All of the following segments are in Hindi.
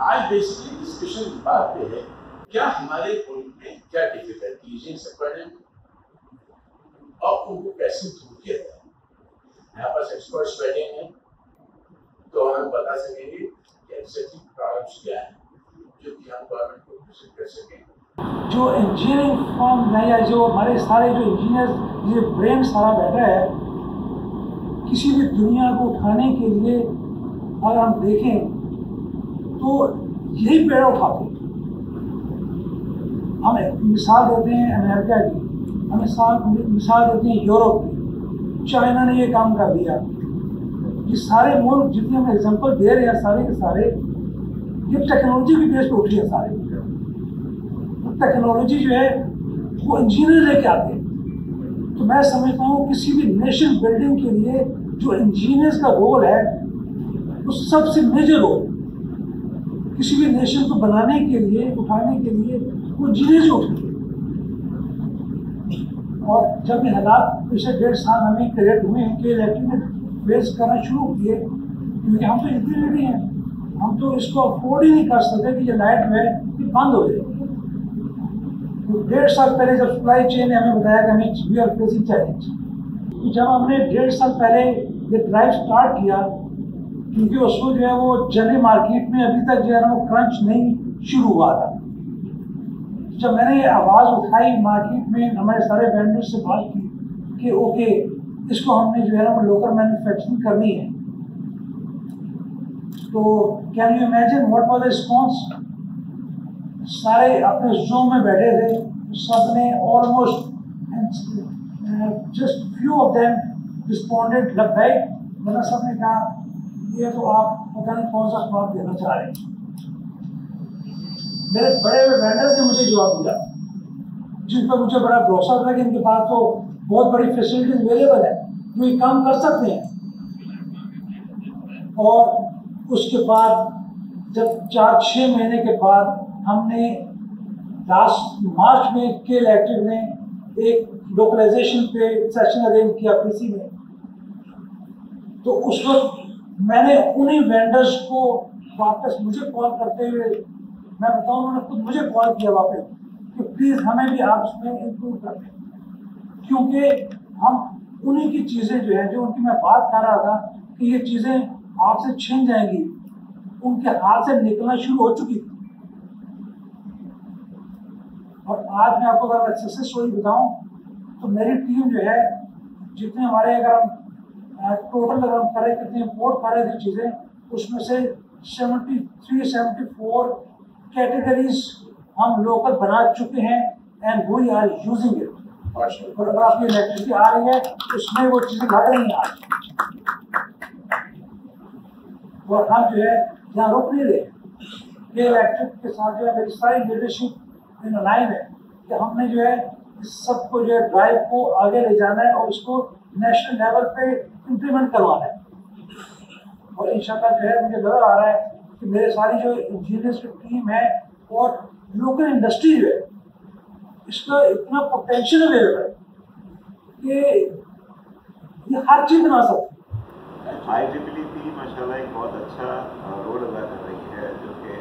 आज बेसिकली डिस्कशन की बात पे है क्या हमारे मुल्क में क्या डिफिकल्टीज हैं सेक्टर और उनको कैसे दूर किया जाए। यहाँ पास एक्सपर्ट्स बैठे हैं तो हमें बता सकेंगे कि एक्सेसिव प्रॉब्लम्स क्या है जो कि हम गवर्नमेंट को प्रेजेंट कर सकें। जो इंजीनियरिंग फॉर्म है या जो हमारे सारे जो इंजीनियर ये ब्रेन सारा बैठा है, किसी भी दुनिया को उठाने के लिए अगर हम देखें तो यही पेड़ उठाते हैं। हम मिसाल देते हैं अमेरिका की, हम मिसाल देते हैं यूरोप की, चाइना ने ये काम कर दिया। ये सारे मुल्क जितने हम एग्जांपल दे रहे हैं सारे के सारे ये टेक्नोलॉजी की बेस पे उठी है। सारे टेक्नोलॉजी जो है वो इंजीनियर लेके आते हैं। तो मैं समझता हूँ किसी भी नेशन बिल्डिंग के लिए जो इंजीनियर्स का रोल है वो सबसे मेजर रोल। किसी भी नेशन को बनाने के लिए उठाने के लिए वो इंजीनियर उठते हैं। और जब ये हालात पिछले 1.5 साल हमें क्रिएट हुए हैं कि इलेक्ट्रिक ने फेस करना शुरू किए, क्योंकि हम तो इंजीनियर हैं, हम तो इसको अफोर्ड ही नहीं कर सकते कि ये लाइट जो है ये बंद हो जाए। तो 1.5 साल पहले जब सप्लाई चेन ने हमें बताया कि हमें वी आर फेसिंग चैलेंज, तो जब हमने 1.5 साल पहले ये ड्राइव स्टार्ट किया, क्योंकि उसमें जो है वो जनरल मार्केट में अभी तक जो है ना वो क्रंच नहीं शुरू हुआ था। जब मैंने ये आवाज़ उठाई मार्केट में, हमारे सारे वेंडर से बात की कि ओके इसको हमने जो है ना वो लोकल मैन्युफैक्चरिंग करनी है, तो can you imagine what was the response. सारे अपने जोन में बैठे थे, सब ने almost just few of them responded लग गए, वरना सब ने कहा ये तो आप पता नहीं कौन सा जवाब देना चाह रहे हैं। मेरे बड़े बड़े वेंडर्स ने मुझे जवाब दिया जिन पर मुझे बड़ा भरोसा था कि इनके पास तो बहुत बड़ी फैसिलिटीज अवेलेबल है, जो ये काम कर सकते हैं। और उसके बाद जब 4-6 महीने के बाद हमने लास्ट मार्च में के इलेक्ट्रिक ने एक लोकलाइजेशन पे सेशन अरेंज किया पीसी में, तो उस वक्त मैंने उन्हीं वेंडर्स को वापस मुझे कॉल करते हुए, मैं बताऊं उन्होंने खुद मुझे कॉल किया वापस कि प्लीज़ हमें भी आप इसमें इंक्लूड कर दें, क्योंकि हम उन्हीं की चीज़ें जो है जो उनकी मैं बात कर रहा था कि ये चीज़ें आपसे छिन जाएंगी, उनके हाथ से निकलना शुरू हो चुकी थी। और आज मैं आपको अगर सक्सेस स्टोरी बताऊं तो मेरी टीम जो है जितने हमारे अगर हम टोटल अगर हम करें कितने इम्पोर्ट कर रहे थे चीज़ें, उसमें से 73-74 कैटेगरीज हम लोकल बना चुके हैं and we are using it. और अगर आपकी इलेक्ट्रिसिटी आ रही है उसमें वो चीज़ें लग रही हैं आज, और हम जो है यहाँ रुक नहीं रहे। ये इलेक्ट्रिक के साथ जो है मेरी सारी लीडरशिप इन लाइन है कि हमने जो है इस सबको जो है ड्राइव को आगे ले जाना है और इसको नेशनल लेवल पे इम्प्लीमेंट करवाना है। और इंशाल्लाह जो है मुझे नज़र आ रहा है कि मेरे सारी जो इंजीनियर्स की टीम है और लोकल इंडस्ट्री जो है इसका इतना पोटेंशियल अवेलेबल है कि ये हर चीज़ बना सकती है। IEEE माशाल्लाह एक बहुत अच्छा रोल अदा कर रही है, जो कि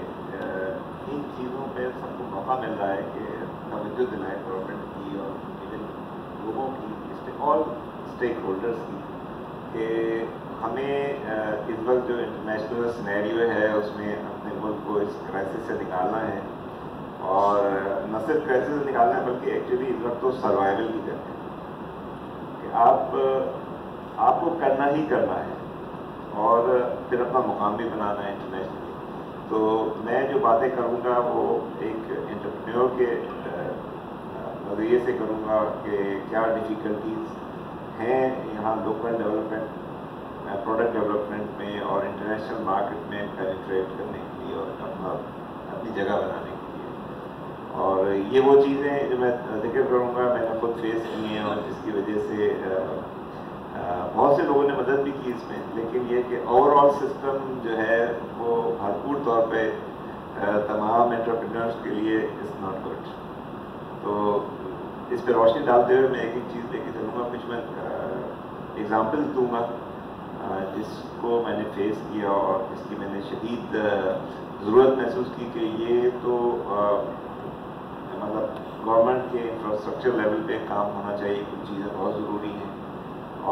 इन चीज़ों पे सबको मौका मिल रहा है कि तवज्जो दिलाए गवर्नमेंट की और इवन लोगों की, ऑल स्टेक होल्डर्स की, कि हमें इस वक्त जो इंटरनेशनल सिनेरियो है उसमें अपने मुल्क को इस क्राइसिस से निकालना है, और न सिर्फ क्राइसिस से निकालना है बल्कि एक्चुअली इस वक्त तो सर्वाइवल भी करना है कि आपको करना ही करना है और फिर अपना मुकाम भी बनाना है इंटरनेशनली। तो मैं जो बातें करूँगा वो एक एंटरप्रेन्योर के नज़रिए से करूँगा कि क्या डिफ़िकल्टीज़ हैं यहाँ लोकल डेवलपमेंट, प्रोडक्ट डेवलपमेंट में और इंटरनेशनल मार्केट में पेनिट्रेट करने के लिए और अपनी जगह बनाने के लिए। और ये वो चीज़ें जो मैं जिक्र करूँगा मैंने खुद फेस की हैं और जिसकी वजह से बहुत से लोगों ने मदद भी की इसमें, लेकिन ये कि ओवरऑल सिस्टम जो है वो भरपूर तौर पे तमाम एंटरप्रेन्योर्स के लिए इज़ नॉट गुड। तो इस पर रोशनी डालते हुए मैं एक एक चीज़ लेके चलूँगा, कुछ मैं एग्जांपल्स दूंगा जिसको मैंने फेस किया और जिसकी मैंने शदीद ज़रूरत महसूस की कि ये तो मतलब गवर्नमेंट के इंफ्रास्ट्रक्चर लेवल पे काम होना चाहिए, कुछ चीज़ें बहुत ज़रूरी हैं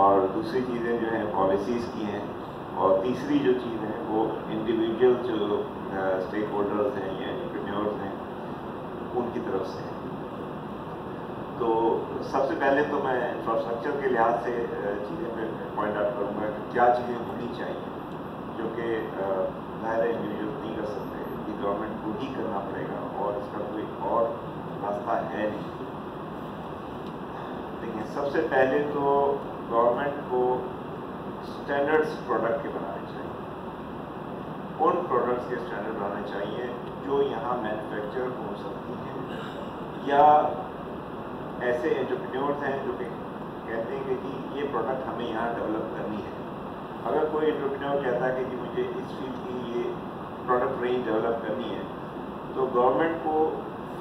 और दूसरी चीज़ें जो हैं पॉलिसीज़ की हैं और तीसरी जो चीज़ है वो इंडिविजुअल जो स्टेक होल्डर्स हैं या एंटरप्रेन्योर्स हैं उनकी तरफ से। तो सबसे पहले तो मैं इंफ्रास्ट्रक्चर के लिहाज से चीज़ें पे पॉइंट आउट करूँगा कि क्या चीज़ें होनी चाहिए जो कि ज़ाहिर इंडिविजुअल नहीं कर सकते, ये गवर्नमेंट को ही करना पड़ेगा और इसका कोई और रास्ता है नहीं। देखिए, सबसे पहले तो गवर्नमेंट को स्टैंडर्ड्स प्रोडक्ट के बनाने चाहिए। उन प्रोडक्ट्स के स्टैंडर्ड बनाने चाहिए जो यहाँ मैन्युफैक्चर हो सकती हैं या ऐसे एंटरप्रेन्योर्स हैं जो कि कहते हैं कि जी ये प्रोडक्ट हमें यहाँ डेवलप करनी है। अगर कोई एंटरप्रेन्योर कहता है कि जी मुझे इस फील्ड की ये प्रोडक्ट रेंज डेवलप करनी है तो गवर्नमेंट को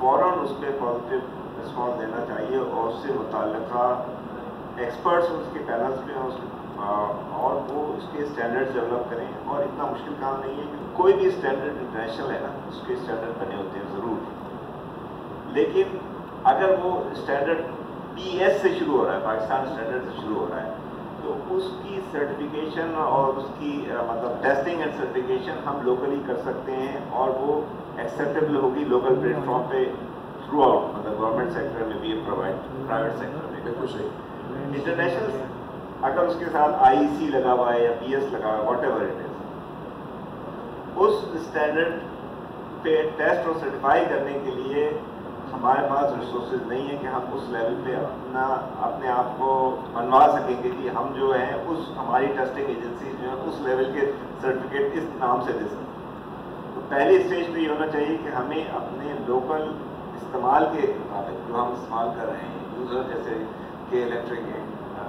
फ़ौरन उस पर पॉजिटिव रिस्पॉन्स देना चाहिए और उससे मुताल्लिका एक्सपर्ट्स उसके पैनल्स में और वो उसके स्टैंडर्ड्स डेवलप करें। और इतना मुश्किल काम नहीं है कि कोई भी स्टैंडर्ड इंटरनेशनल है ना, उसके स्टैंडर्ड बने होते हैं ज़रूर, लेकिन अगर वो स्टैंडर्ड PS से शुरू हो रहा है, पाकिस्तान स्टैंडर्ड से शुरू हो रहा है, तो उसकी सर्टिफिकेशन और उसकी मतलब टेस्टिंग एंड सर्टिफिकेशन हम लोकली कर सकते हैं और वो एक्सेप्टेबल होगी लोकल प्लेटफॉर्म पे थ्रू आउट, मतलब गवर्नमेंट सेक्टर में भी प्रोवाइड, प्राइवेट सेक्टर में बिल्कुल सही। इंटरनेशनल अगर उसके साथ IEC लगा हुआ है या PS लगा हुआ है, वॉट एवर इट इज, उस स्टैंडर्ड पे टेस्ट और सर्टिफाई करने के लिए हमारे पास रिसोर्सेज नहीं है कि हम उस लेवल पे अपने आप को मनवा सकेंगे कि हम जो हैं उस हमारी टेस्टिंग एजेंसी जो है उस लेवल के सर्टिफिकेट इस नाम से दे सकें। तो पहली स्टेज पे ये होना चाहिए कि हमें अपने लोकल इस्तेमाल के मुताबिक जो हम इस्तेमाल कर रहे हैं, यूज़र जैसे के इलेक्ट्रिक है,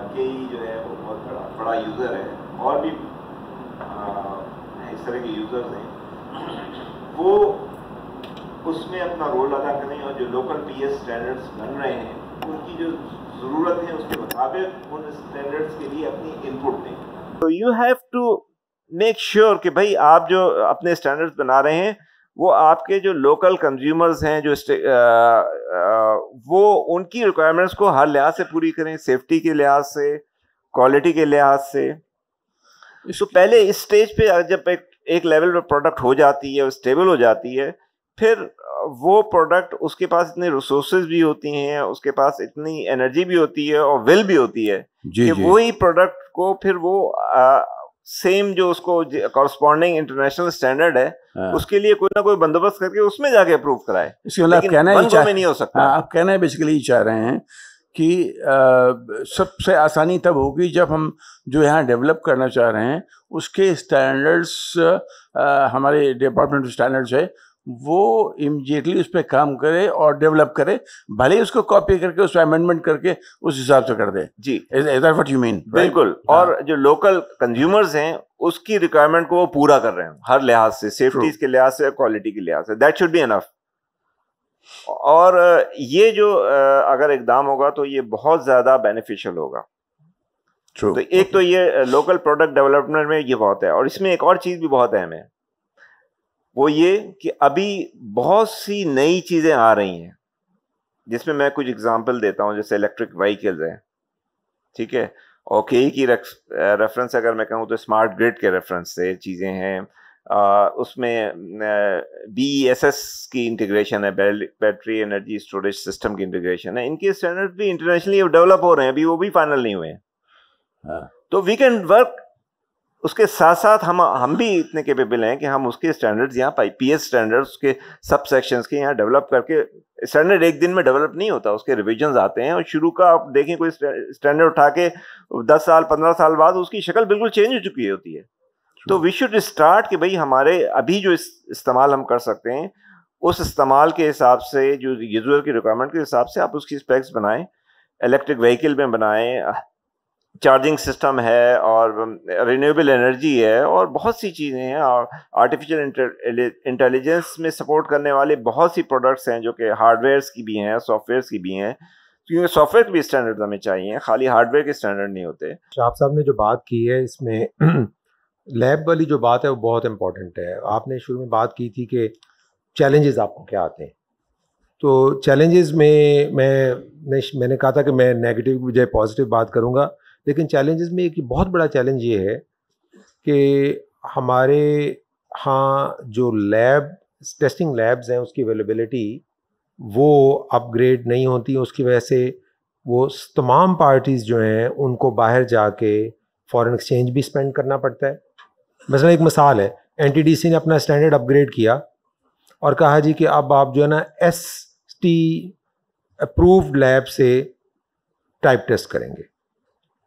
KE जो है वो बहुत बड़ा यूज़र है और भी इस तरह के यूज़र्स हैं, वो उसमें अपना रोल अदा करें और जो लोकल PS स्टैंडर्ड्स बन रहे हैं उनकी जो ज़रूरत है उसके मुताबिक उन स्टैंडर्ड्स के लिए अपनी इनपुट दें। तो you have to make sure कि भाई आप जो अपने स्टैंडर्ड्स बना रहे हैं वो आपके जो लोकल कंज्यूमर्स हैं जो वो उनकी रिक्वायरमेंट्स को हर लिहाज से पूरी करें, सेफ्टी के लिहाज से, क्वालिटी के लिहाज से। तो पहले इस स्टेज पे जब एक लेवल पे प्रोडक्ट हो जाती है, स्टेबल हो जाती है, फिर वो प्रोडक्ट उसके पास इतने रिसोर्सेज भी होती हैं, उसके पास इतनी एनर्जी भी होती है और विल भी होती है कि वही प्रोडक्ट को फिर वो सेम जो उसको कॉरस्पॉन्डिंग इंटरनेशनल स्टैंडर्ड है उसके लिए कोई ना कोई बंदोबस्त करके उसमें जाके अप्रूव कराए। इसके मतलब आप कहना ही नहीं हो सकता। आप कहना बेसिकली चाह रहे हैं कि सबसे आसानी तब होगी जब हम जो यहाँ डेवलप करना चाह रहे हैं उसके स्टैंडर्ड्स हमारे डिपार्टमेंट ऑफ स्टैंडर्ड्स है वो इमीडिएटली उस पर काम करे और डेवलप करे, भले ही उसको कॉपी करके उस पर अमेंडमेंट करके उस हिसाब से कर दे। जी, is that what you mean? बिल्कुल। और जो लोकल कंज्यूमर्स हैं उसकी रिक्वायरमेंट को वो पूरा कर रहे हैं हर लिहाज से, सेफ्टी के लिहाज से, क्वालिटी के लिहाज से, दैट शुड बी एनफ। और ये जो अगर इकदाम होगा तो ये बहुत ज्यादा बेनिफिशियल होगा। तो एक तो ये लोकल प्रोडक्ट डेवलपमेंट में ये बहुत है। और इसमें एक और चीज भी बहुत अहम है, वो ये कि अभी बहुत सी नई चीजें आ रही हैं जिसमें मैं कुछ एग्जांपल देता हूं, जैसे इलेक्ट्रिक व्हीकल्स हैं, ठीक है, और KE की रेफरेंस अगर मैं कहूँ तो स्मार्ट ग्रिड के रेफरेंस से चीज़ें हैं, उसमें BESS की इंटीग्रेशन है, बैटरी एनर्जी स्टोरेज सिस्टम की इंटीग्रेशन है, इनके स्टैंडर्ड भी इंटरनेशनली डेवलप हो रहे हैं, अभी वो भी फाइनल नहीं हुए हैं। तो वी कैन वर्क उसके साथ साथ हम भी इतने कैपेबल हैं कि हम उसके स्टैंडर्ड्स यहाँ PS स्टैंडर्ड्स के सब सेक्शंस के यहाँ डेवलप करके, स्टैंडर्ड एक दिन में डेवलप नहीं होता, उसके रिविजन्स आते हैं और शुरू का आप देखें कोई स्टैंडर्ड उठा के 10 साल 15 साल बाद उसकी शक्ल बिल्कुल चेंज हो चुकी होती है। तो वी शुड स्टार्ट कि भाई हमारे अभी जो इस्तेमाल हम कर सकते हैं उस इस्तेमाल के हिसाब से, जो यूजर की रिक्वायरमेंट के हिसाब से आप उसकी स्पेक्स बनाएं, इलेक्ट्रिक व्हीकल में बनाएं, चार्जिंग सिस्टम है और रिन्यूएबल एनर्जी है और बहुत सी चीज़ें हैं, और आर्टिफिशियल इंटेलिजेंस में सपोर्ट करने वाले बहुत सी प्रोडक्ट्स हैं जो कि हार्डवेयर्स की भी हैं, सॉफ्टवेयर्स की भी हैं। क्योंकि सॉफ्टवेयर के भी स्टैंडर्ड हमें चाहिए, खाली हार्डवेयर के स्टैंडर्ड नहीं होते। शाह साहब ने जो बात की है इसमें लैब वाली जो बात है वो बहुत इंपॉर्टेंट है। आपने शुरू में बात की थी कि चैलेंजेस आपको क्या आते हैं, तो चैलेंजेस में मैंने कहा था कि मैं नेगेटिव की बजाय पॉजिटिव बात करूंगा, लेकिन चैलेंजेस में एक बहुत बड़ा चैलेंज ये है कि हमारे यहाँ जो टेस्टिंग लैब्स हैं उसकी अवेलेबिलिटी वो अपग्रेड नहीं होती। उसकी वजह से वो तमाम पार्टीज़ जो हैं उनको बाहर जाके फॉरेन एक्सचेंज भी स्पेंड करना पड़ता है। मसलन एक मिसाल है, एनटीडीसी ने अपना स्टैंडर्ड अपग्रेड किया और कहा जी कि अब आप जो है ना ST अप्रूव्ड लैब से टाइप टेस्ट करेंगे।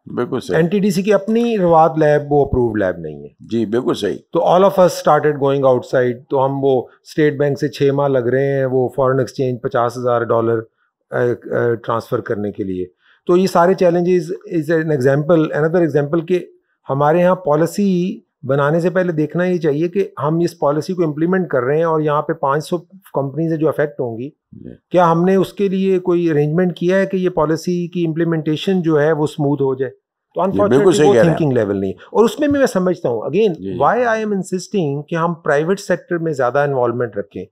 बिल्कुल सही। एनटीडीसी की अपनी रवात लैब वो अप्रूव्ड लैब नहीं है। जी बिल्कुल सही। तो all of us started going outside. तो हम वो स्टेट बैंक से 6 माह लग रहे हैं वो फॉरेन एक्सचेंज $50,000 ट्रांसफ़र करने के लिए। तो ये सारे challenges is an example, another example कि हमारे यहाँ पॉलिसी बनाने से पहले देखना ये चाहिए कि हम इस पॉलिसी को इम्प्लीमेंट कर रहे हैं और यहाँ पे 500 कंपनीज जो अफेक्ट होंगी, क्या हमने उसके लिए कोई अरेंजमेंट किया है कि ये पॉलिसी की इम्प्लीमेंटेशन जो है वो स्मूथ हो जाए। तो अनफॉर्चुनेटली वो थिंकिंग लेवल नहीं है। और उसमें भी मैं समझता हूँ again why I am insisting कि हम प्राइवेट सेक्टर में ज़्यादा इन्वॉल्वमेंट रखें,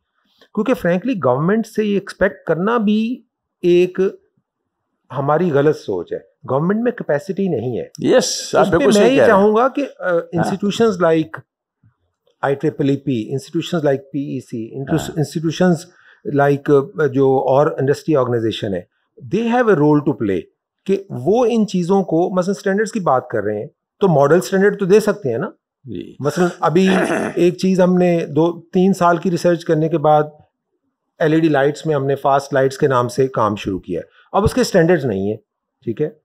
क्योंकि फ्रेंकली गवर्नमेंट से ये एक्सपेक्ट करना भी एक हमारी गलत सोच है। गवर्नमेंट में कैपेसिटी नहीं है। यस, आप बिल्कुल सही कह रहे हैं। मैं ये चाहूंगा कि institutions like IEEE, institutions like PEC, institutions like जो और इंडस्ट्री ऑर्गेनाइजेशन है, they have a role to play कि वो इन चीज़ों को, मसलन स्टैंडर्ड्स की बात कर रहे हैं तो मॉडल स्टैंडर्ड तो दे सकते हैं ना। मसलन अभी एक चीज़ हमने 2-3 साल की रिसर्च करने के बाद LED लाइट्स में हमने फास्ट लाइट्स के नाम से काम शुरू किया। अब उसके स्टैंडर्ड्स नहीं है, ठीक है।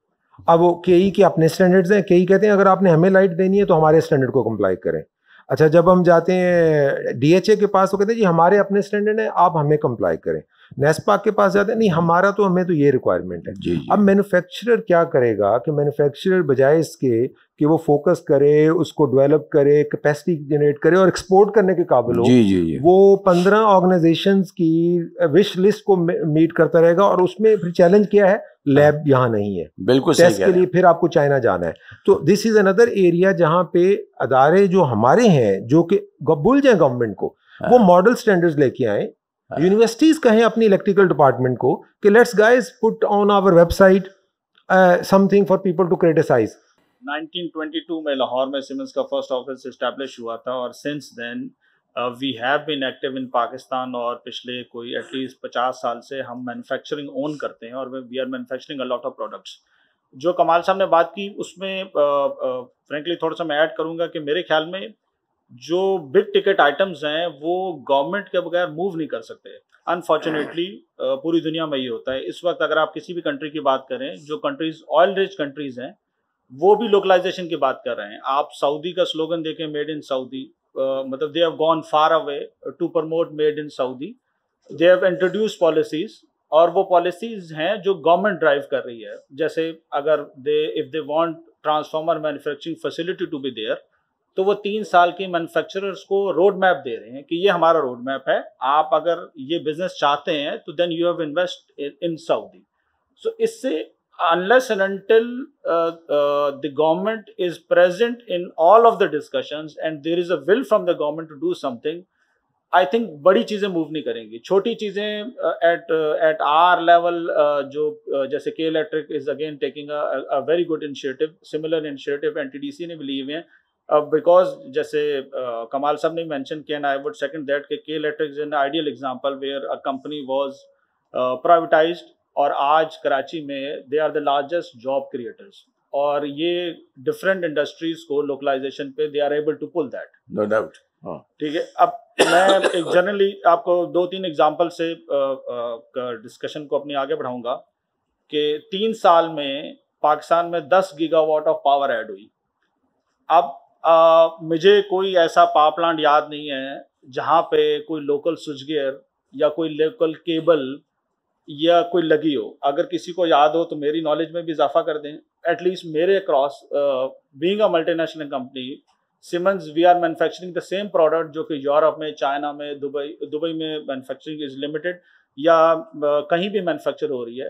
अब वो KE के अपने स्टैंडर्ड्स हैं। KE कहते हैं अगर आपने हमें लाइट देनी है तो हमारे स्टैंडर्ड को कंप्लाई करें। अच्छा, जब हम जाते हैं DHA के पास तो कहते हैं जी हमारे अपने स्टैंडर्ड हैं, आप हमें कंप्लाई करें। नेस्पाक के पास जाते हैं, नहीं हमारा तो हमें तो ये रिक्वायरमेंट है। जी। अब मैन्युफैक्चरर क्या करेगा कि मैन्युफैक्चरर बजाय इसके कि वो फोकस करे, उसको डेवलप करे, कैपेसिटी जनरेट करे और एक्सपोर्ट करने के काबिल हो, जी। वो 15 ऑर्गेनाइजेशंस की विश लिस्ट को मीट करता रहेगा। और उसमें फिर चैलेंज क्या है, लैब यहाँ नहीं है, बिल्कुल टेस्ट के लिए फिर आपको चाइना जाना है। तो दिस इज अनदर एरिया जहाँ पे अदारे जो हमारे हैं, जो कि भूल जाए गवर्नमेंट को, वो मॉडल स्टैंडर्ड्स लेके आए। यूनिवर्सिटीज कहें अपनी इलेक्ट्रिकल डिपार्टमेंट को कि let's guys put on our website something for people to criticise. 1922 में लाहौर में सीमेंस का फर्स्ट ऑफिस इस्टेब्लिश हुआ था और since then we have been active in Pakistan. और पिछले कोई एटलीस्ट 50 साल से हम मैन्युफैक्चरिंग ओन करते हैं और we are manufacturing a lot of products. जो कमाल साहब ने बात की उसमें फ्रेंकली थोड़ा सा मैं ऐड करूँगा कि मेरे ख्याल में जो बिग टिकट आइटम्स हैं वो गवर्नमेंट के बगैर मूव नहीं कर सकते। अनफॉर्चुनेटली पूरी दुनिया में ये होता है। इस वक्त अगर आप किसी भी कंट्री की बात करें, जो कंट्रीज ऑयल रिच कंट्रीज हैं वो भी लोकलाइजेशन की बात कर रहे हैं। आप सऊदी का स्लोगन देखें, मेड इन सऊदी, मतलब they have gone far away to promote made in Saudi. They have introduce policies और वो पॉलिसीज हैं जो गवर्नमेंट ड्राइव कर रही है। जैसे अगर if they want transformer manufacturing facility to be there, तो वो 3 साल के मैन्युफैक्चरर्स को रोड मैप दे रहे हैं कि ये हमारा रोड मैप है, आप अगर ये बिजनेस चाहते हैं तो then you have invest in Saudi. So इससे unless and until the government is present in all of the discussions and there is a will from the government to do something, I think बड़ी चीज़ें मूव नहीं करेंगी। छोटी चीज़ें at our level, जो जैसे K Electric is again taking a very good initiative, similar initiative NTDC ने भी लिए हुए हैं, because जैसे कमाल साहब ने mention किया, and I would second that कि K Electric is an ideal example where a company was privatized और आज कराची में they are the largest job creators और ये डिफरेंट इंडस्ट्रीज को लोकलाइजेशन पे they are able to pull that, no doubt. ठीक है। अब मैं एक जनरली आपको 2-3 एग्जांपल से डिस्कशन को अपनी आगे बढ़ाऊंगा कि 3 साल में पाकिस्तान में 10 गीगावाट ऑफ पावर ऐड हुई। अब मुझे कोई ऐसा पावर प्लांट याद नहीं है जहाँ पे कोई लोकल स्विच गियर या कोई लोकल केबल या कोई लगी हो। अगर किसी को याद हो तो मेरी नॉलेज में भी इजाफा कर दें। एटलीस्ट मेरे across being a multinational company Siemens, we are manufacturing the same product जो कि यूरोप में, चाइना में, दुबई में मैन्युफैक्चरिंग इज लिमिटेड या कहीं भी मैन्युफैक्चर हो रही है।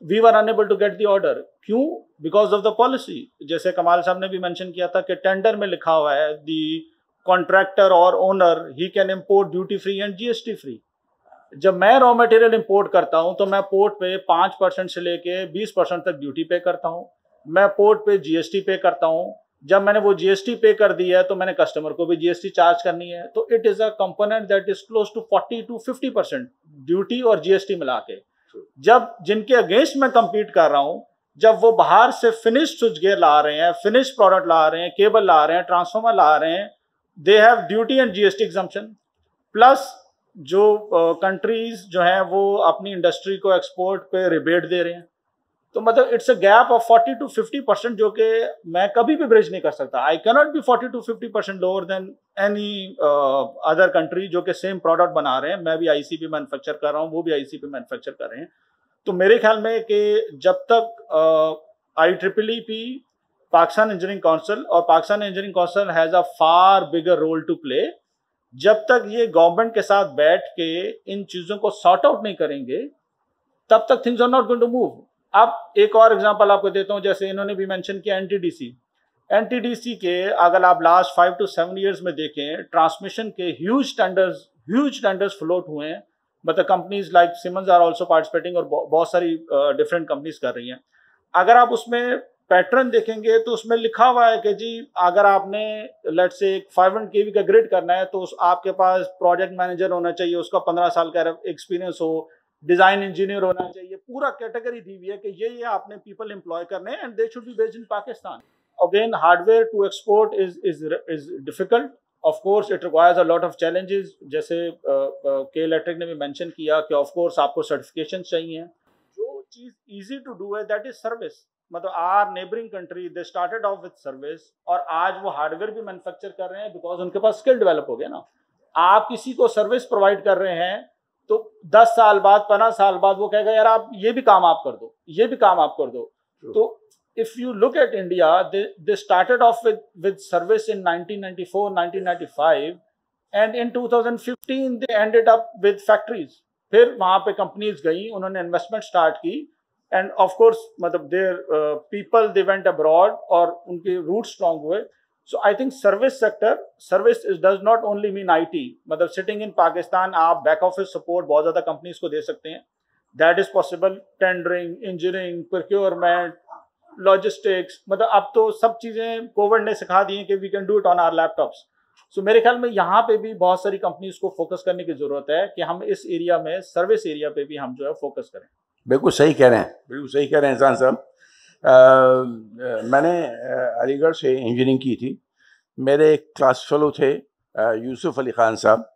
We were unable to get the order. क्यों? Because of the policy. जैसे कमाल साहब ने भी मेंशन किया था कि टेंडर में लिखा हुआ है द कॉन्ट्रैक्टर और owner he can import duty free and GST free. जब मैं रॉ मटेरियल इंपोर्ट करता हूं तो मैं पोर्ट पे 5% से लेके 20% तक ड्यूटी पे करता हूं, मैं पोर्ट पे जीएसटी पे करता हूं। जब मैंने वो जीएसटी पे कर दी है तो मैंने कस्टमर को भी जीएसटी चार्ज करनी है। तो it is a component that is close to 40 to 50% duty और जीएसटी मिला के। जब जिनके अगेंस्ट मैं कंपीट कर रहा हूं, जब वो बाहर से फिनिश स्विच गियर ला रहे हैं, फिनिश प्रोडक्ट ला रहे हैं, केबल ला रहे हैं, ट्रांसफार्मर ला रहे हैं, they have duty and GST exemption. Plus जो कंट्रीज जो हैं वो अपनी इंडस्ट्री को एक्सपोर्ट पे रिबेट दे रहे हैं। तो मतलब it's a gap of 40 to 50% जो कि मैं कभी भी ब्रिज नहीं कर सकता। I cannot be 40 to 50% lower than any other country जो कि सेम प्रोडक्ट बना रहे हैं। मैं भी आईसीपी मैन्युफैक्चर कर रहा हूँ, वो भी आईसीपी मैन्युफैक्चर कर रहे हैं। तो मेरे ख्याल में कि जब तक IEEE पाकिस्तान इंजीनियरिंग काउंसिल, और Pakistan engineering council has a far bigger role to play, जब तक ये गवर्नमेंट के साथ बैठ के इन चीज़ों को सॉर्ट आउट नहीं करेंगे तब तक things are not going to move. अब एक और एग्जांपल आपको देता हूं, जैसे इन्होंने भी मेंशन किया एनटीडीसी के अगर आप लास्ट 5 to 7 ईयर्स में देखें, ट्रांसमिशन के ह्यूज टेंडर्स फ्लोट हुए हैं। मतलब companies like Siemens are also participating और बहुत सारी डिफरेंट कंपनीज कर रही हैं। अगर आप उसमें पैटर्न देखेंगे तो उसमें लिखा हुआ है कि जी अगर आपने लेट्स से 500 kV का ग्रिड करना है तो आपके पास प्रोजेक्ट मैनेजर होना चाहिए, उसका 15 साल का एक्सपीरियंस हो, डिजाइन इंजीनियर होना चाहिए, पूरा कैटेगरी दी हुई है कि ये आपने पीपल एम्प्लॉय करने हैं and they should be based in Pakistan. Again hardware to export is difficult, of course it requires a lot of challenges. जैसे के इलेक्ट्रिक ने भी मेंशन किया कि ऑफ कोर्स आपको सर्टिफिकेशन चाहिए। जो चीज इजी टू डू है दैट इज सर्विस। मतलब our neighbouring country they started off with service और आज वो हार्डवेयर भी मैन्युफैक्चर कर रहे हैं बिकॉज उनके पास स्किल डेवलप हो गया ना। आप किसी को सर्विस प्रोवाइड कर रहे हैं तो 10 साल बाद 15 साल बाद वो कहेगा यार आप ये भी काम आप कर दो, ये भी काम आप कर दो। तो if you look at India, they started off with service in 1994 1995 and in 2015 they ended up with factories. फिर वहां पे कंपनीज गई, उन्होंने इन्वेस्टमेंट स्टार्ट की एंड ऑफ कोर्स मतलब their people they went abroad और उनके रूट स्ट्रॉन्ग हुए। So I think service does not only mean IT. मतलब sitting in Pakistan आप back office support बहुत ज़्यादा companies को दे सकते हैं। That is possible. Tendering, engineering, procurement, logistics, मतलब अब तो सब चीज़ें कोविड ने सिखा दी हैं कि we can do it on our laptops. So मेरे ख्याल में यहाँ पे भी बहुत सारी कंपनीज को फोकस करने की जरूरत है कि हम इस एरिया में सर्विस एरिया पे भी हम जो है फोकस करें। बिल्कुल सही कह रहे हैं, बिल्कुल सही कह रहे हैं इंसान साहब। मैंने अलीगढ़ से इंजीनियरिंग की थी। मेरे एक क्लास फेलो थे यूसुफ अली ख़ान साहब।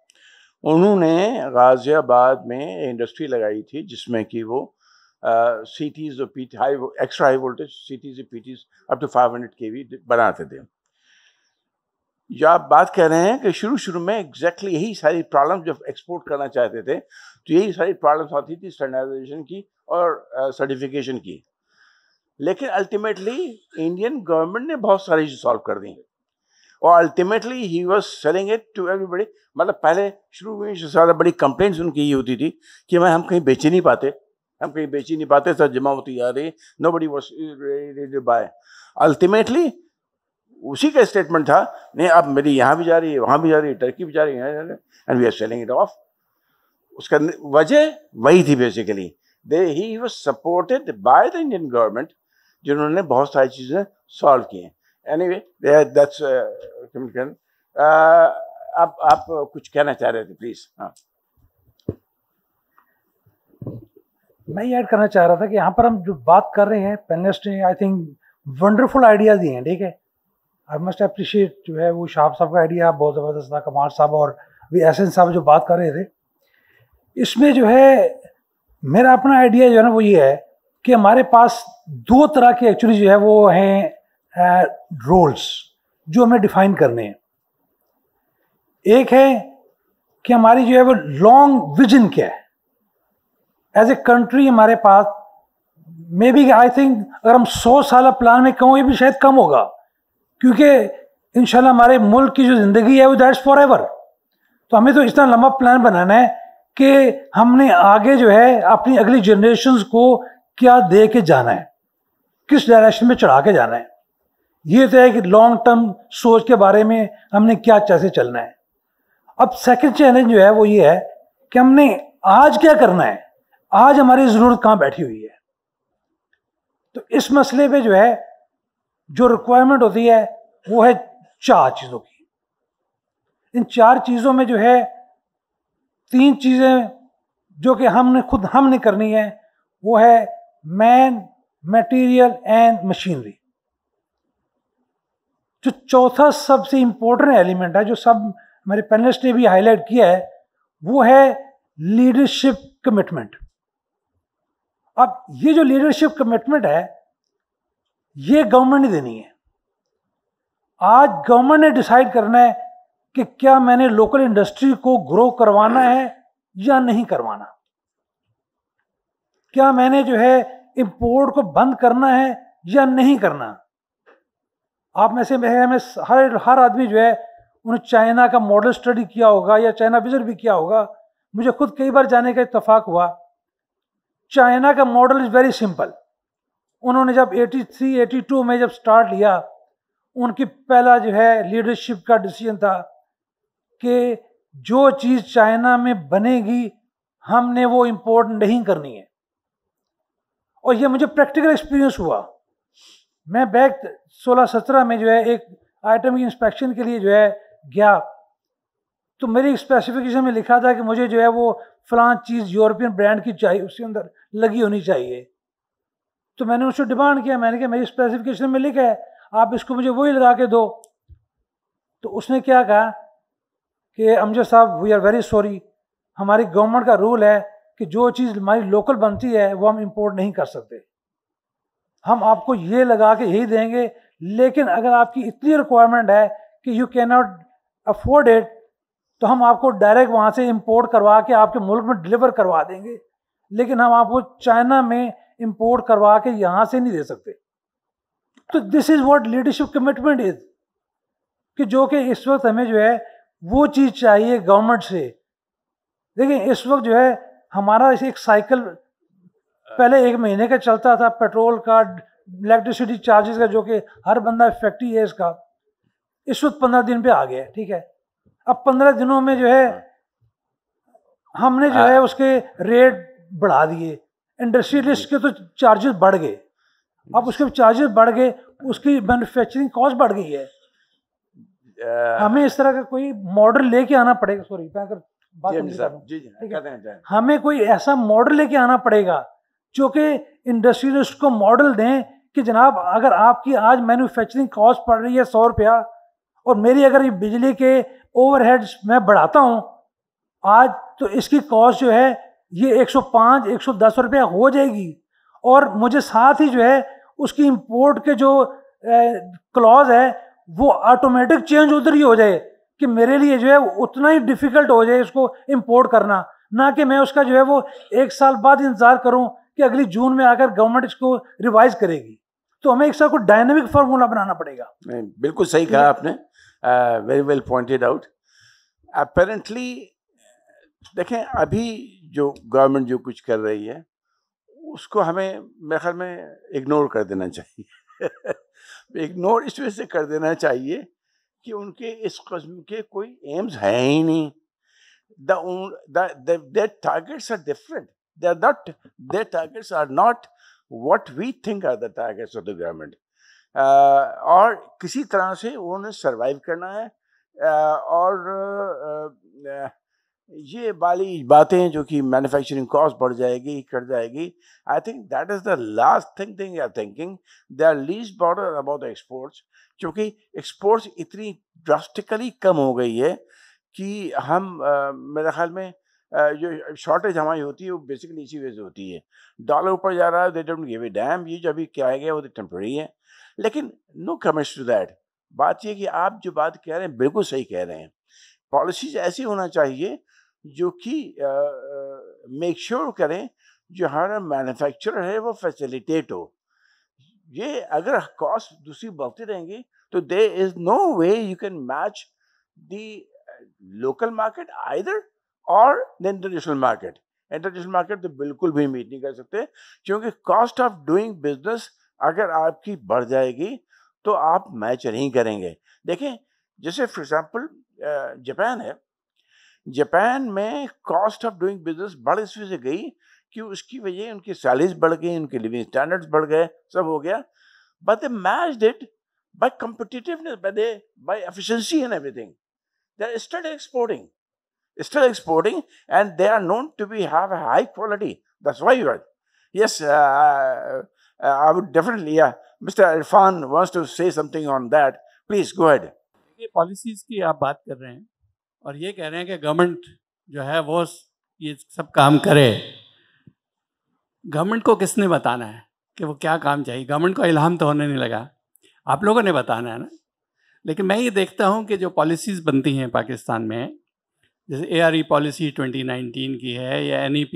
उन्होंने गाज़ियाबाद में इंडस्ट्री लगाई थी जिसमें कि वो सीटीज़ और PT high extra high voltage CTs और पीटीज़ अप टू 500 kV बनाते थे। जो आप बात कर रहे हैं कि शुरू में एग्जैक्टली यही सारी प्रॉब्लम जब एक्सपोर्ट करना चाहते थे तो यही सारी प्रॉब्लम्स आती थी स्टैंडर्डाइजेशन की और सर्टिफिकेशन की। लेकिन अल्टीमेटली इंडियन गवर्नमेंट ने बहुत सारी चीज़ सॉल्व कर दी और ultimately he was selling it to everybody. मतलब पहले शुरू में ज़्यादा बड़ी कंप्लेंट्स उनकी ये होती थी कि हम कहीं बेच ही नहीं पाते, सब जमा होती जा रही, nobody was ready to buy. Ultimately उसी का स्टेटमेंट था नहीं अब मेरी यहाँ भी जा रही है, वहाँ भी जा रही है, टर्की भी जा रही है and we are selling it off. उसका वजह वही थी basically, he was supported by the Indian government जिन्होंने बहुत सारी चीज़ें सॉल्व की हैं। एनीवे दैट्स आप कुछ कहना चाह रहे थे प्लीज। हाँ, मैं ये ऐड करना चाह रहा था कि यहाँ पर हम जो बात कर रहे हैं पैनलिस्ट ने आई थिंक वंडरफुल आइडियाज दिए हैं। ठीक है, आई मस्ट अप्रिशिएट जो है वो शाह साहब का आइडिया बहुत ज़बरदस्त था, कमाल साहब और भी एहसन साहब जो बात कर रहे थे। इसमें जो है मेरा अपना आइडिया जो है ना वो ये है कि हमारे पास दो तरह के एक्चुअली जो है वो हैं रोल्स जो हमें डिफाइन करने हैं। एक है कि हमारी जो है वो लॉन्ग विजन क्या है एज ए कंट्री। हमारे पास मे बी आई थिंक अगर हम 100 साल प्लान में कहूँ ये भी शायद कम होगा, क्योंकि इंशाल्लाह हमारे मुल्क की जो ज़िंदगी है वो दैट्स फॉर एवर। तो हमें तो इतना लंबा प्लान बनाना है कि हमने आगे जो है अपनी अगली जनरेशन्स को क्या दे के जाना है, किस डायरेक्शन में चढ़ा के जाना है। ये तो है कि लॉन्ग टर्म सोच के बारे में हमने क्या कैसे चलना है। अब सेकंड चैलेंज जो है वो ये है कि हमने आज क्या करना है, आज हमारी ज़रूरत कहाँ बैठी हुई है। तो इस मसले पे जो है जो रिक्वायरमेंट होती है वो है 4 चीज़ों की। इन 4 चीज़ों में जो है 3 चीज़ें जो कि हमने करनी है, वो है मैन, मटेरियल एंड मशीनरी। जो चौथा सबसे इंपॉर्टेंट एलिमेंट है, जो सब हमारे पैनलिस्ट ने भी हाईलाइट किया है, वो है लीडरशिप कमिटमेंट। अब ये जो लीडरशिप कमिटमेंट है ये गवर्नमेंट ने देनी है। आज गवर्नमेंट ने डिसाइड करना है कि क्या मैंने लोकल इंडस्ट्री को ग्रो करवाना है या नहीं करवाना, क्या मैंने जो है इंपोर्ट को बंद करना है या नहीं करना। आप में से हर आदमी जो है उन्हें चाइना का मॉडल स्टडी किया होगा या चाइना विजिट भी किया होगा। मुझे खुद कई बार जाने का इत्तेफाक हुआ। चाइना का मॉडल इज़ वेरी सिंपल। उन्होंने जब 83-82 में जब स्टार्ट लिया, उनकी पहला जो है लीडरशिप का डिसीजन था कि जो चीज़ चाइना में बनेगी हमने वो इंपोर्ट नहीं करनी है। और ये मुझे प्रैक्टिकल एक्सपीरियंस हुआ। मैं बैक 16-17 में जो है एक आइटम की इंस्पेक्शन के लिए जो है गया, तो मेरी स्पेसिफिकेशन में लिखा था कि मुझे जो है वो फलां चीज़ यूरोपियन ब्रांड की चाहिए, उसके अंदर लगी होनी चाहिए। तो मैंने उससे डिमांड किया, मैंने कहा मेरी स्पेसिफिकेशन में लिखा है, आप इसको मुझे वही लगा के दो। तो उसने क्या कहा कि अमजद साहब, वी आर वेरी सॉरी, हमारी गवर्नमेंट का रूल है कि जो चीज़ हमारी लोकल बनती है वो हम इंपोर्ट नहीं कर सकते। हम आपको ये लगा के यही देंगे, लेकिन अगर आपकी इतनी रिक्वायरमेंट है कि you can not afford it, तो हम आपको डायरेक्ट वहाँ से इंपोर्ट करवा के आपके मुल्क में डिलीवर करवा देंगे, लेकिन हम आपको चाइना में इंपोर्ट करवा के यहाँ से नहीं दे सकते। तो this is what leadership commitment is, कि जो कि इस वक्त हमें जो है वो चीज़ चाहिए गवर्नमेंट से। देखिए इस वक्त जो है हमारा एक साइकिल पहले 1 महीने का चलता था, पेट्रोल का, इलेक्ट्रिसिटी चार्जेस का, जो कि हर बंदा इफेक्टिव है इसका। इस वक्त 15 दिन पे आ गया, ठीक है। अब 15 दिनों में जो है हमने जो है उसके रेट बढ़ा दिए, इंडस्ट्रियलिस्ट के तो चार्जेस बढ़ गए। अब उसके चार्जेस बढ़ गए, उसकी मैन्युफैक्चरिंग कॉस्ट बढ़ गई है। हमें इस तरह का कोई मॉडल लेके आना पड़ेगा। सॉरी, मैं अगर बात हमें कोई ऐसा मॉडल लेके आना पड़ेगा जो कि इंडस्ट्रियलिस्ट को मॉडल दें कि जनाब अगर आपकी आज मैन्युफैक्चरिंग कॉस्ट पड़ रही है 100 रुपया, और मेरी अगर ये बिजली के ओवरहेड्स मैं बढ़ाता हूँ आज, तो इसकी कॉस्ट जो है ये 105-110 रुपया हो जाएगी। और मुझे साथ ही जो है उसकी इंपोर्ट के जो क्लॉज है वो ऑटोमेटिक चेंज उधर ही हो जाए कि मेरे लिए जो है उतना ही डिफ़िकल्ट हो जाए इसको इंपोर्ट करना, ना कि मैं उसका जो है वो 1 साल बाद इंतज़ार करूं कि अगली जून में आकर गवर्नमेंट इसको रिवाइज करेगी। तो हमें एक साथ को डायनेमिक फार्मूला बनाना पड़ेगा। बिल्कुल सही कहा आपने, very well pointed out. Apparently देखें अभी जो गवर्नमेंट जो कुछ कर रही है उसको हमें मेरे ख्याल में इग्नोर कर देना चाहिए। इग्नोर इस वजह से कर देना चाहिए कि उनके इस किस्म के कोई एम्स हैं ही नहीं। their targets are different. Their targets are not what we think are the targets of the government. और किसी तरह से उन्होंने सरवाइव करना है। और ये वाली बातें जो कि मैन्युफैक्चरिंग कॉस्ट बढ़ जाएगी, कट जाएगी, I think that is the last thing they are thinking. They are least bothered about exports, क्योंकि एक्सपोर्ट्स इतनी ड्रास्टिकली कम हो गई है कि हम मेरे ख्याल में जो शॉर्टेज हमारी होती है वो बेसिकली इसी वजह से होती है। डॉलर ऊपर जा रहा है, they don't give a dam, ये जो अभी क्या है वो तो टेम्पररी है। लेकिन नो कमेंट्स टू दैट। बात ये कि आप जो बात कह रहे हैं बिल्कुल सही कह रहे हैं। पॉलिसीज ऐसी होना चाहिए जो कि मेक श्योर करें जो हमारा मैन्युफैक्चरर है वो फैसिलिटेट हो। ये अगर कॉस्ट दूसरी बढ़ती रहेंगी तो there is no way you can match the local market either or the international market. International market तो बिल्कुल भी मीट नहीं कर सकते, क्योंकि कॉस्ट ऑफ डूइंग बिजनेस अगर आपकी बढ़ जाएगी तो आप मैच नहीं करेंगे। देखें, जैसे फॉर एग्जांपल जापान है, जापान में कॉस्ट ऑफ डूइंग बिजनेस बढ़ इस वजह से गई कि उसकी वजह उनकी सैलरीज बढ़ गई, उनके लिविंग स्टैंडर्ड्स बढ़ गए, सब हो गया, but they matched it by competitiveness, by efficiency and everything. They're still exporting, and they are known to have a high quality. That's why you are. Yes, I would definitely. Yeah, Mr. Irfan wants to say something on that. Please go ahead. ये पॉलिसीज़ की आप बात कर रहे हैं और ये कह रहे हैं कि गवर्नमेंट जो है वो ये सब काम करे। गवर्नमेंट को किसने बताना है कि वो क्या काम चाहिए? गवर्नमेंट को इल्हाम तो होने नहीं लगा, आप लोगों ने बताना है ना। लेकिन मैं ये देखता हूँ कि जो पॉलिसीज़ बनती हैं पाकिस्तान में, जैसे ARE पॉलिसी 2019 की है या NEP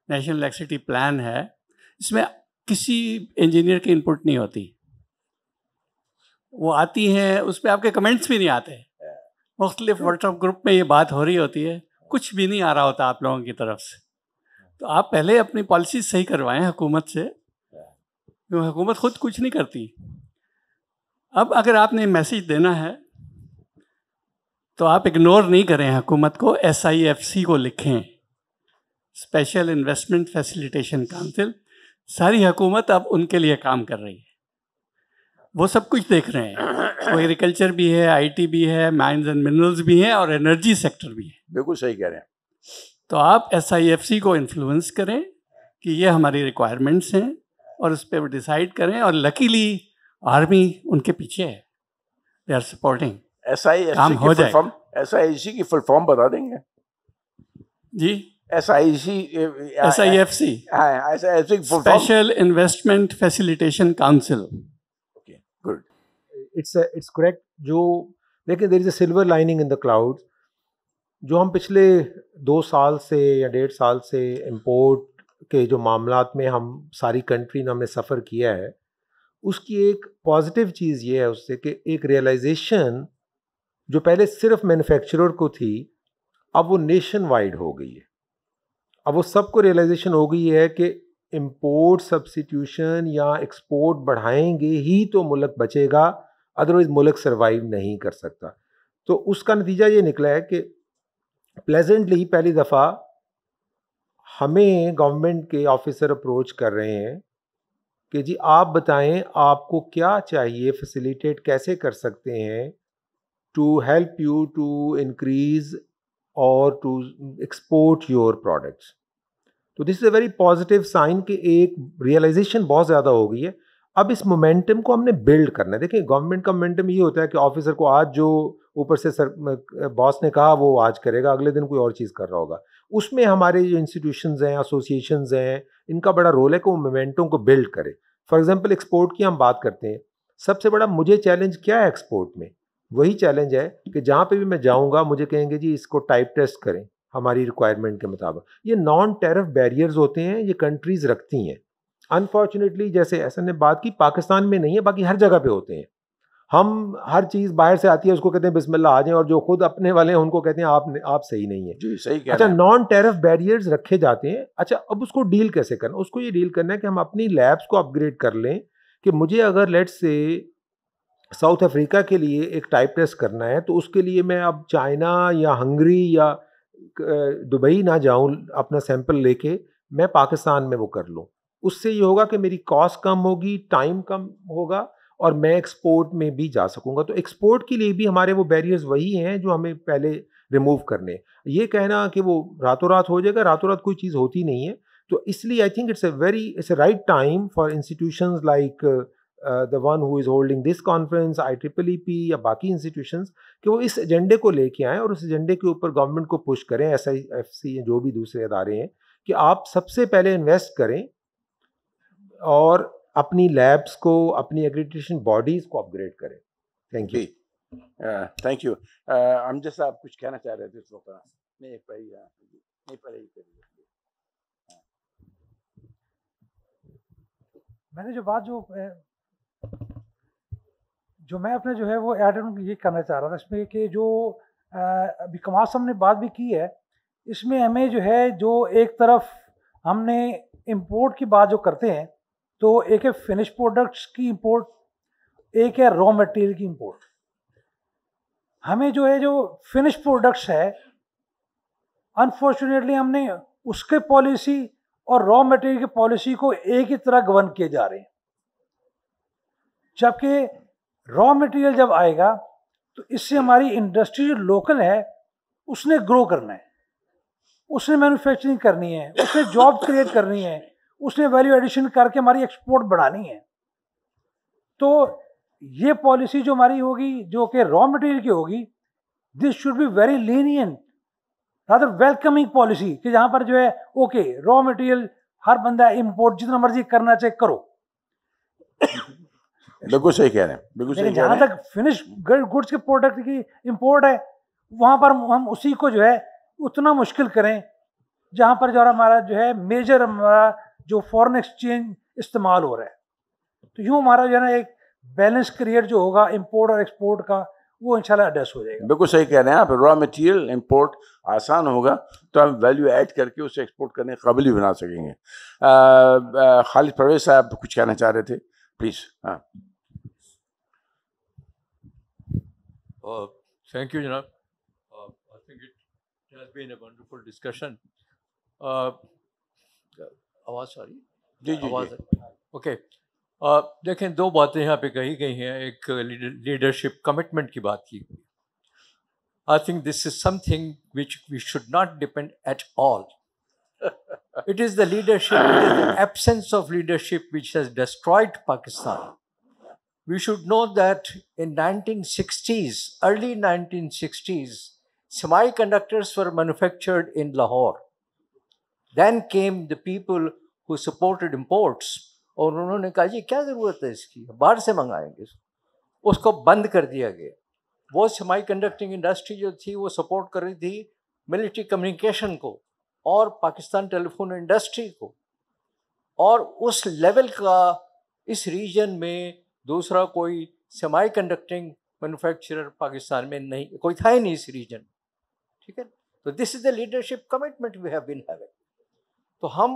नेशनल इलेक्ट्रिसिटी प्लान है, इसमें किसी इंजीनियर की इनपुट नहीं होती। वो आती हैं, उस पर आपके कमेंट्स भी नहीं आते। मुख्तलिफ व्हाट्सएप ग्रुप में ये बात हो रही होती है, कुछ भी नहीं आ रहा होता आप लोगों की तरफ से। तो आप पहले अपनी पॉलिसी सही करवाएं हुकूमत से, क्योंकि हुकूमत खुद कुछ नहीं करती। अब अगर आपने मैसेज देना है तो आप इग्नोर नहीं करें हुकूमत को, SIFC को लिखें, स्पेशल इन्वेस्टमेंट फैसिलिटेशन काउंसिल। सारी हुकूमत अब उनके लिए काम कर रही है, वो सब कुछ देख रहे हैं। वो एग्रीकल्चर भी है, IT भी है, माइंस एंड मिनरल्स भी हैं और एनर्जी सेक्टर भी है। बिल्कुल सही कह रहे हैं। तो आप SIFC को इन्फ्लुएंस करें कि ये हमारी रिक्वायरमेंट्स हैं और उस पर डिसाइड करें। और लकीली आर्मी उनके पीछे है, दे आर सपोर्टिंग। SIFC की फुल फॉर्म बता देंगे जी? SIFC special investment facilitation council. Good, it's correct. जो लेकिन there is a silver lining in the clouds. जो हम पिछले 2 साल से या 1.5 साल से इंपोर्ट के जो मामलात में हम सारी कंट्री ने हमने सफ़र किया है, उसकी एक पॉजिटिव चीज़ ये है उससे कि एक रियलाइजेशन जो पहले सिर्फ मैन्युफैक्चरर को थी, अब वो नेशन वाइड हो गई है। अब वो सबको रियलाइजेशन हो गई है कि इंपोर्ट सब्स्टिट्यूशन या एक्सपोर्ट बढ़ाएंगे ही तो मुल्क बचेगा, अदरवाइज मुल्क सर्वाइव नहीं कर सकता। तो उसका नतीजा ये निकला है कि प्लेजेंटली पहली दफ़ा हमें गवर्नमेंट के ऑफिसर अप्रोच कर रहे हैं कि जी आप बताएं आपको क्या चाहिए, फैसिलिटेट कैसे कर सकते हैं to help you to increase और टू एक्सपोर्ट योर प्रोडक्ट्स। तो this is a very positive sign कि एक रियलाइजेशन बहुत ज़्यादा हो गई है। अब इस मोमेंटम को हमने बिल्ड करना है। देखिए, गवर्नमेंट का मोमेंटम ये होता है कि ऑफिसर को आज जो ऊपर से बॉस ने कहा वो आज करेगा, अगले दिन कोई और चीज़ कर रहा होगा। उसमें हमारे जो इंस्टीट्यूशंस हैं, एसोसिएशंस हैं, इनका बड़ा रोल है कि वो मोमेंटम को बिल्ड करे। फॉर एग्जांपल एक्सपोर्ट की हम बात करते हैं, सबसे बड़ा मुझे चैलेंज क्या है एक्सपोर्ट में? वही चैलेंज है कि जहाँ पे भी मैं जाऊँगा मुझे कहेंगे जी इसको टाइप टेस्ट करें हमारी रिक्वायरमेंट के मुताबिक। ये नॉन टैरिफ बैरियर्स होते हैं, ये कंट्रीज़ रखती हैं। अनफॉर्चुनेटली जैसे ऐसा ने बात की, पाकिस्तान में नहीं है, बाकी हर जगह पे होते हैं। हम हर चीज़ बाहर से आती है उसको कहते हैं बिस्मिल्लाह आ जाएं, और जो खुद अपने वाले हैं उनको कहते हैं आप सही नहीं है। जी सही कह अच्छा, रहे हैं। नॉन टैरिफ बैरियर्स रखे जाते हैं। अच्छा, अब उसको डील कैसे करना? उसको ये डील करना है कि हम अपनी लैब्स को अपग्रेड कर लें कि मुझे अगर लेट्स से साउथ अफ्रीका के लिए एक टाइप टेस्ट करना है तो उसके लिए मैं अब चाइना या हंगरी या दुबई ना जाऊं अपना सैंपल लेके, मैं पाकिस्तान में वो कर लूं। उससे ये होगा कि मेरी कॉस्ट कम होगी, टाइम कम होगा और मैं एक्सपोर्ट में भी जा सकूंगा। तो एक्सपोर्ट के लिए भी हमारे वो बैरियर्स वही हैं जो हमें पहले रिमूव करने। ये कहना कि वो रातों रात हो जाएगा, रातों रात कोई चीज़ होती नहीं है। तो इसलिए I think it's a right time for institutions like the one who is holding this conference, IEEP या बाकी इंस्टीट्यूशंस, कि वो इस एजेंडे को लेके आएँ और उस एजेंडे के ऊपर गवर्नमेंट को पुश करें, SIFC जो भी दूसरे अदारे हैं, कि आप सबसे पहले इन्वेस्ट करें और अपनी लैब्स को, अपनी एक्रेडिटेशन बॉडीज़ को अपग्रेड करें। Thank you. Thank you. Amjad साहब कुछ कहना चाह रहे थे इस वक्त? नहीं पहले मैंने जो बात जो मैं अपने जो है वो ऐड ऑन ये करना चाह रहा था इसमें कि जो अभी कमाल साहब ने बात भी की है इसमें हमें जो है, जो एक तरफ हमने इंपोर्ट की बात जो करते हैं, तो एक है फिनिश प्रोडक्ट्स की इंपोर्ट, एक है रॉ मटेरियल की इंपोर्ट। हमें जो है, जो फिनिश प्रोडक्ट्स है, अनफॉर्चुनेटली हमने उसके पॉलिसी और रॉ मटेरियल की पॉलिसी को एक ही तरह गवर्न किए जा रहे हैं। जबकि रॉ मटेरियल जब आएगा तो इससे हमारी इंडस्ट्री जो लोकल है उसने ग्रो करना है, उसने मैन्युफैक्चरिंग करनी है, उसने जॉब क्रिएट करनी है, उसने वैल्यू एडिशन करके हमारी एक्सपोर्ट बढ़ानी है। तो ये पॉलिसी जो हमारी होगी, जो कि रॉ मटेरियल की होगी, this should be very lenient, rather welcoming policy, कि जहां पर जो है ओके रॉ मटेरियल हर बंदा इंपोर्ट जितना मर्जी करना चाहिए करो। बिल्कुल सही कह रहे हैं, बिल्कुल सही कह जहां रहे हैं। तक फिनिश गुड्स के प्रोडक्ट की इंपोर्ट है, वहां पर हम उसी को जो है उतना मुश्किल करें जहां पर जो हमारा जो है मेजर हमारा जो फॉरेन एक्सचेंज इस्तेमाल हो रहा है। तो यूँ हमारा जो है ना एक बैलेंस क्रिएट जो होगा इंपोर्ट और एक्सपोर्ट का, वो इंशाल्लाह एडजस्ट हो जाएगा। बिल्कुल सही कह रहे हैं आप। रॉ मटेरियल इंपोर्ट आसान होगा तो हम वैल्यू ऐड करके उसे एक्सपोर्ट करने के काबिल भी बना सकेंगे। खालिद परवेज साहब कुछ कहना चाह रहे थे, प्लीज। हाँ, thank you, Janab. I think it has been a wonderful discussion. आवाज़ आ रही? जी जी आवाज़ जी। ओके। देखें, दो बातें यहाँ पे कही गई हैं। एक लीडरशिप कमिटमेंट की बात की गई। I think this is something which we should not depend at all. It is the leadership, it is the absence of leadership which has destroyed Pakistan. We should know that in 1960s, early 1960s, semiconductors were manufactured in Lahore. Then came the people who supported imports, और उन्होंने कहा जी क्या ज़रूरत है इसकी, बाहर से मंगाएंगे। उसको बंद कर दिया गया। वो सेमीकंडक्टिंग इंडस्ट्री जो थी वो सपोर्ट कर रही थी मिलिट्री कम्युनिकेशन को और पाकिस्तान टेलीफोन इंडस्ट्री को, और उस लेवल का इस रीजन में दूसरा कोई सेमीकंडक्टिंग मैन्युफैक्चरर पाकिस्तान में नहीं, कोई था ही नहीं इस रीजन। ठीक है, तो this is the leadership commitment we have been having. तो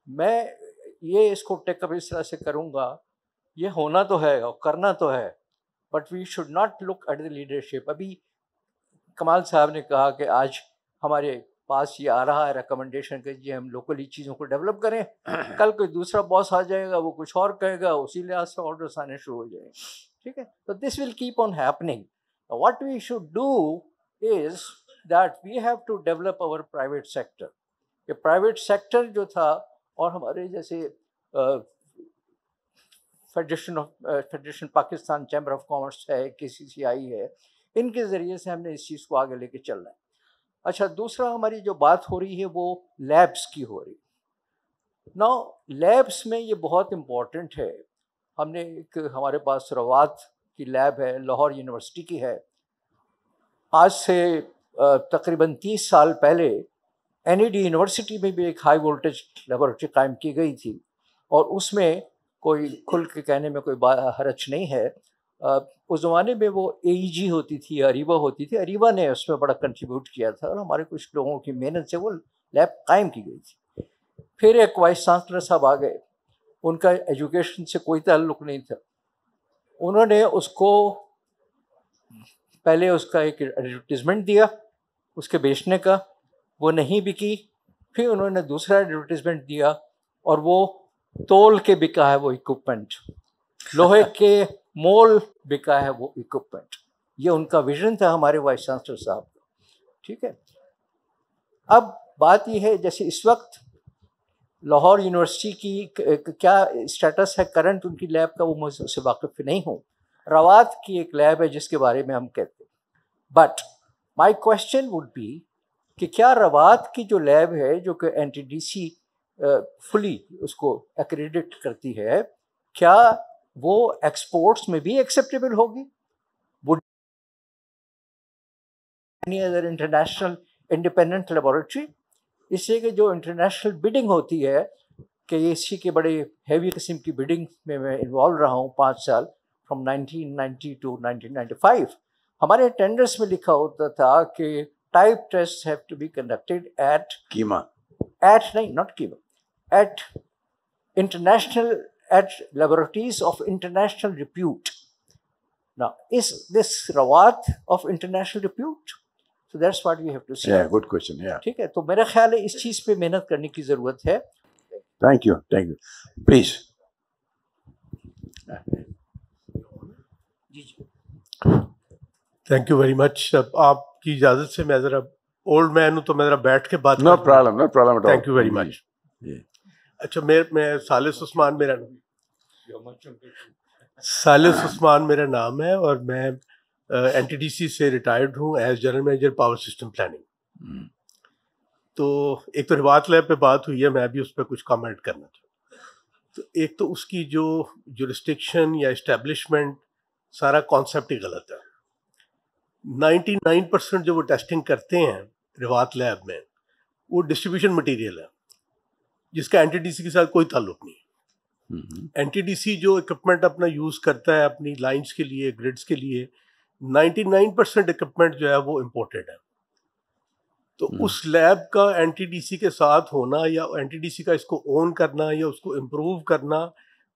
मैं ये इसको टेकअप इस तरह से करूँगा, ये होना तो है और करना तो है, but we should not look at the leadership. अभी कमाल साहब ने कहा कि आज हमारे पास ये आ रहा है रिकमेंडेशन कि जी हम लोकली चीज़ों को डेवलप करें, कल कोई दूसरा बॉस आ जाएगा वो कुछ और कहेगा, उसी लिहाज से ऑर्डर्स आने शुरू हो जाएंगे। ठीक है, तो this will keep on happening. What we should do is that we have to develop our private sector. ये प्राइवेट सेक्टर जो था, और हमारे जैसे federation Pakistan chamber of commerce है, KCCI है, इनके ज़रिए से हमने इस चीज़ को आगे लेके चलना है। अच्छा, दूसरा हमारी जो बात हो रही है वो लैब्स की हो रही है। नाउ लैब्स में ये बहुत इम्पोर्टेंट है। हमने हमारे पास रवात की लैब है, लाहौर यूनिवर्सिटी की है। आज से तकरीबन 30 साल पहले NED यूनिवर्सिटी में भी एक हाई वोल्टेज लेबोरेटरी कायम की गई थी, और उसमें कोई खुल के कहने में कोई हरज नहीं है। उस ज़माने में वो AEG होती थी, अरीवा होती थी, अरीवा ने उसमें बड़ा कंट्रीब्यूट किया था और हमारे कुछ लोगों की मेहनत से वो लैब कायम की गई थी। फिर एक वाइस चांसलर साहब आ गए, उनका एजुकेशन से कोई ताल्लुक़ नहीं था। उन्होंने उसको पहले उसका एक एडवर्टीज़मेंट दिया उसके बेचने का, वो नहीं बिकी। फिर उन्होंने दूसरा एडवर्टीज़मेंट दिया और वो तोल के बिका है वो इक्विपमेंट, लोहे के मोल बिका है वो इक्विपमेंट। ये उनका विजन था हमारे वाइस चांसलर साहब का। ठीक है, अब बात ये है, जैसे इस वक्त लाहौर यूनिवर्सिटी की क्या स्टेटस है करंट उनकी लैब का, वो मुझे उससे वाकिफ़ नहीं हूँ। रवात की एक लैब है जिसके बारे में हम कहते हैं, but my question would be कि क्या रवात की जो लैब है जो कि NTDC फुली उसको एक्रेडिट करती है, क्या वो एक्सपोर्ट्स में भी एक्सेप्टेबल होगी? Would any other international independent laboratory? इसलिए कि जो इंटरनेशनल बिडिंग होती है, कि इसी के बड़े हैवी किस्म की बिडिंग में मैं इन्वॉल्व रहा हूँ 5 साल, फ्रॉम 1990 टू 1995। हमारे टेंडर्स में लिखा होता था कि type tests have to be conducted at Kima. not Kima, at laboratories of international repute. Now, is this Rawat of international repute? So that's what we have to see. Yeah, good question. Yeah. ठीक है, तो मेरा ख्याल है इस चीज पे मेहनत करने की जरूरत है. Thank you. Thank you. Please. Thank you very much. अब आपकी इजाज़त से मैं ज़रा ओल्ड मैन हूँ तो मैं ज़रा बैठ के बात No problem. No problem at all. Thank you very much. अच्छा, मैं सालिस उस्मान मेरा नाम है और मैं NTDC से रिटायर्ड हूँ as general manager power system planning. तो एक तो रिवात लैब पे बात हुई है, मैं भी उस पर कुछ कमेंट करना चाहूँ. तो एक तो उसकी जो जुरिस्डिक्शन या इस्टेब्लिशमेंट, सारा कॉन्सेप्ट ही गलत है. 99% जो वो टेस्टिंग करते हैं रिवात लैब में, वो डिस्ट्रीब्यूशन मटेरियल है जिसका NTDC के साथ कोई ताल्लुक नहीं. NTDC जो इक्विपमेंट अपना यूज़ करता है अपनी लाइंस के लिए, ग्रिड्स के लिए, 99% इक्विपमेंट जो है वो इम्पोर्टेड है. तो उस लैब का NTDC के साथ होना या NTDC का इसको ओन करना या उसको इम्प्रूव करना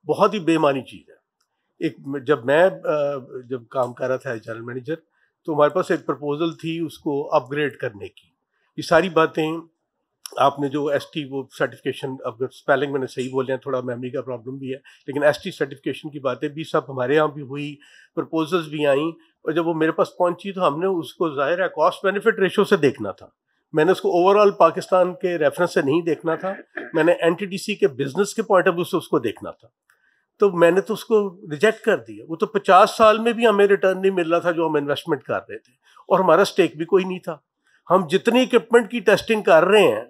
बहुत ही बेमानी चीज़ है. जब काम कर रहा था एज जनरल मैनेजर, तो हमारे पास एक प्रपोजल थी उसको अपग्रेड करने की. ये सारी बातें आपने जो ST वो सर्टिफिकेशन, अगर स्पेलिंग मैंने सही बोले हैं, थोड़ा मेमोरी का प्रॉब्लम भी है, लेकिन ST सर्टिफिकेशन की बातें भी सब हमारे यहाँ भी हुई, प्रपोजल्स भी आई, और जब वो मेरे पास पहुंची तो हमने उसको ज़ाहिर है कॉस्ट बेनिफिट रेशो से देखना था. मैंने उसको ओवरऑल पाकिस्तान के रेफरेंस से नहीं देखना था, मैंने NTDC के बिजनेस के पॉइंट ऑफ व्यू से उसको देखना था. तो मैंने तो उसको रिजेक्ट कर दिया. वो तो 50 साल में भी हमें रिटर्न नहीं मिल रहा था जो हम इन्वेस्टमेंट कर रहे थे, और हमारा स्टेक भी कोई नहीं था. हम जितनी इक्विपमेंट की टेस्टिंग कर रहे हैं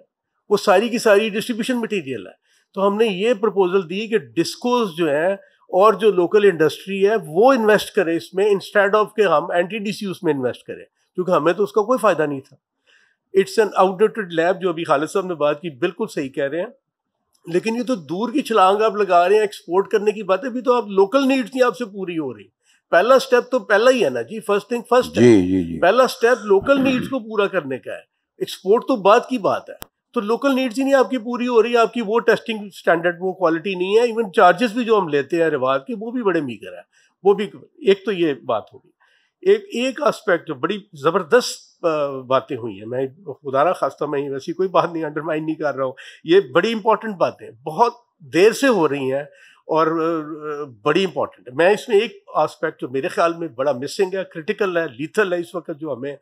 वो सारी की सारी डिस्ट्रीब्यूशन मटेरियल है. तो हमने ये प्रपोजल दी कि डिस्कोस जो है और जो लोकल इंडस्ट्री है वो इन्वेस्ट करे इसमें, इंस्टेड ऑफ के हम NTDC उसमें इन्वेस्ट करें, क्योंकि हमें तो उसका कोई फ़ायदा नहीं था. It's an outdated lab. जो अभी खालिद साहब ने बात की बिल्कुल सही कह रहे हैं, लेकिन ये तो दूर की छलांग आप लगा रहे हैं. एक्सपोर्ट करने की बातें भी तो आप लोकल नीड्स नहीं आपसे पूरी हो रही. पहला स्टेप तो पहला ही है ना जी, फर्स्ट थिंग फर्स्ट है. पहला स्टेप लोकल नीड्स को पूरा करने का है. एक्सपोर्ट तो बाद की बात है. तो लोकल नीड्स ही नहीं आपकी पूरी हो रही, आपकी वो टेस्टिंग स्टैंडर्ड वो क्वालिटी नहीं है. इवन चार्जेस भी जो हम लेते हैं रिवाज के वो भी बड़े मीगर है. वो भी एक तो ये बात होगी. एक एस्पेक्ट जो बड़ी ज़बरदस्त बातें हुई हैं, मैं खुदारा खास्ता मैं वैसी कोई बात नहीं अंडरमाइन नहीं कर रहा हूँ, ये बड़ी इंपॉर्टेंट बातें बहुत देर से हो रही हैं और बड़ी इंपॉर्टेंट है. मैं इसमें एक एस्पेक्ट जो मेरे ख्याल में बड़ा मिसिंग है, क्रिटिकल है, लीथल है इस वक्त, जो हमें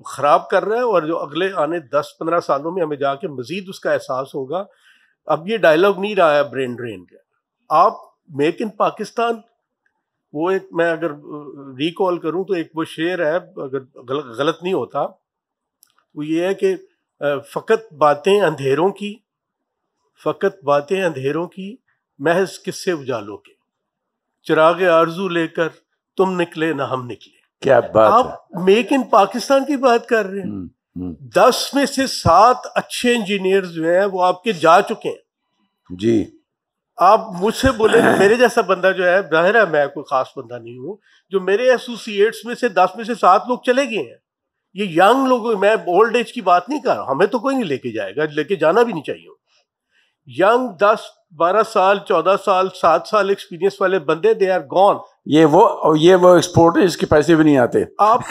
ख़राब कर रहा है और जो अगले आने 10-15 सालों में हमें जाके मज़ीद उसका एहसास होगा. अब ये डायलॉग नहीं रहा है ब्रेन ड्रेन का. आप मेक इन पाकिस्तान, वो एक, मैं अगर रिकॉल करूं तो एक वो शेर है, अगर गलत नहीं होता, वो ये है कि फ़कत बातें अंधेरों की, महज किस्से उजालों के, चिराग आरजू लेकर तुम निकले ना हम निकले. क्या बात आप है. मेक इन पाकिस्तान की बात कर रहे हैं. 10 में से 7 अच्छे इंजीनियर्स जो हैं वो आपके जा चुके हैं जी. आप मुझसे बोले मेरे जैसा बंदा जो है, जाहिर है मैं कोई खास बंदा नहीं हूँ, जो मेरे एसोसिएट्स में से 10 में से 7 लोग चले गए हैं. ये यंग लोग, मैं ओल्ड एज की बात नहीं कर रहा, हमें तो कोई नहीं लेके जाएगा, लेके जाना भी नहीं चाहिए. यंग 10-12 साल 14 साल 7 साल एक्सपीरियंस वाले बंदे, दे आर गॉन. ये वो एक्सपोर्ट है, इसके पैसे भी नहीं आते. आप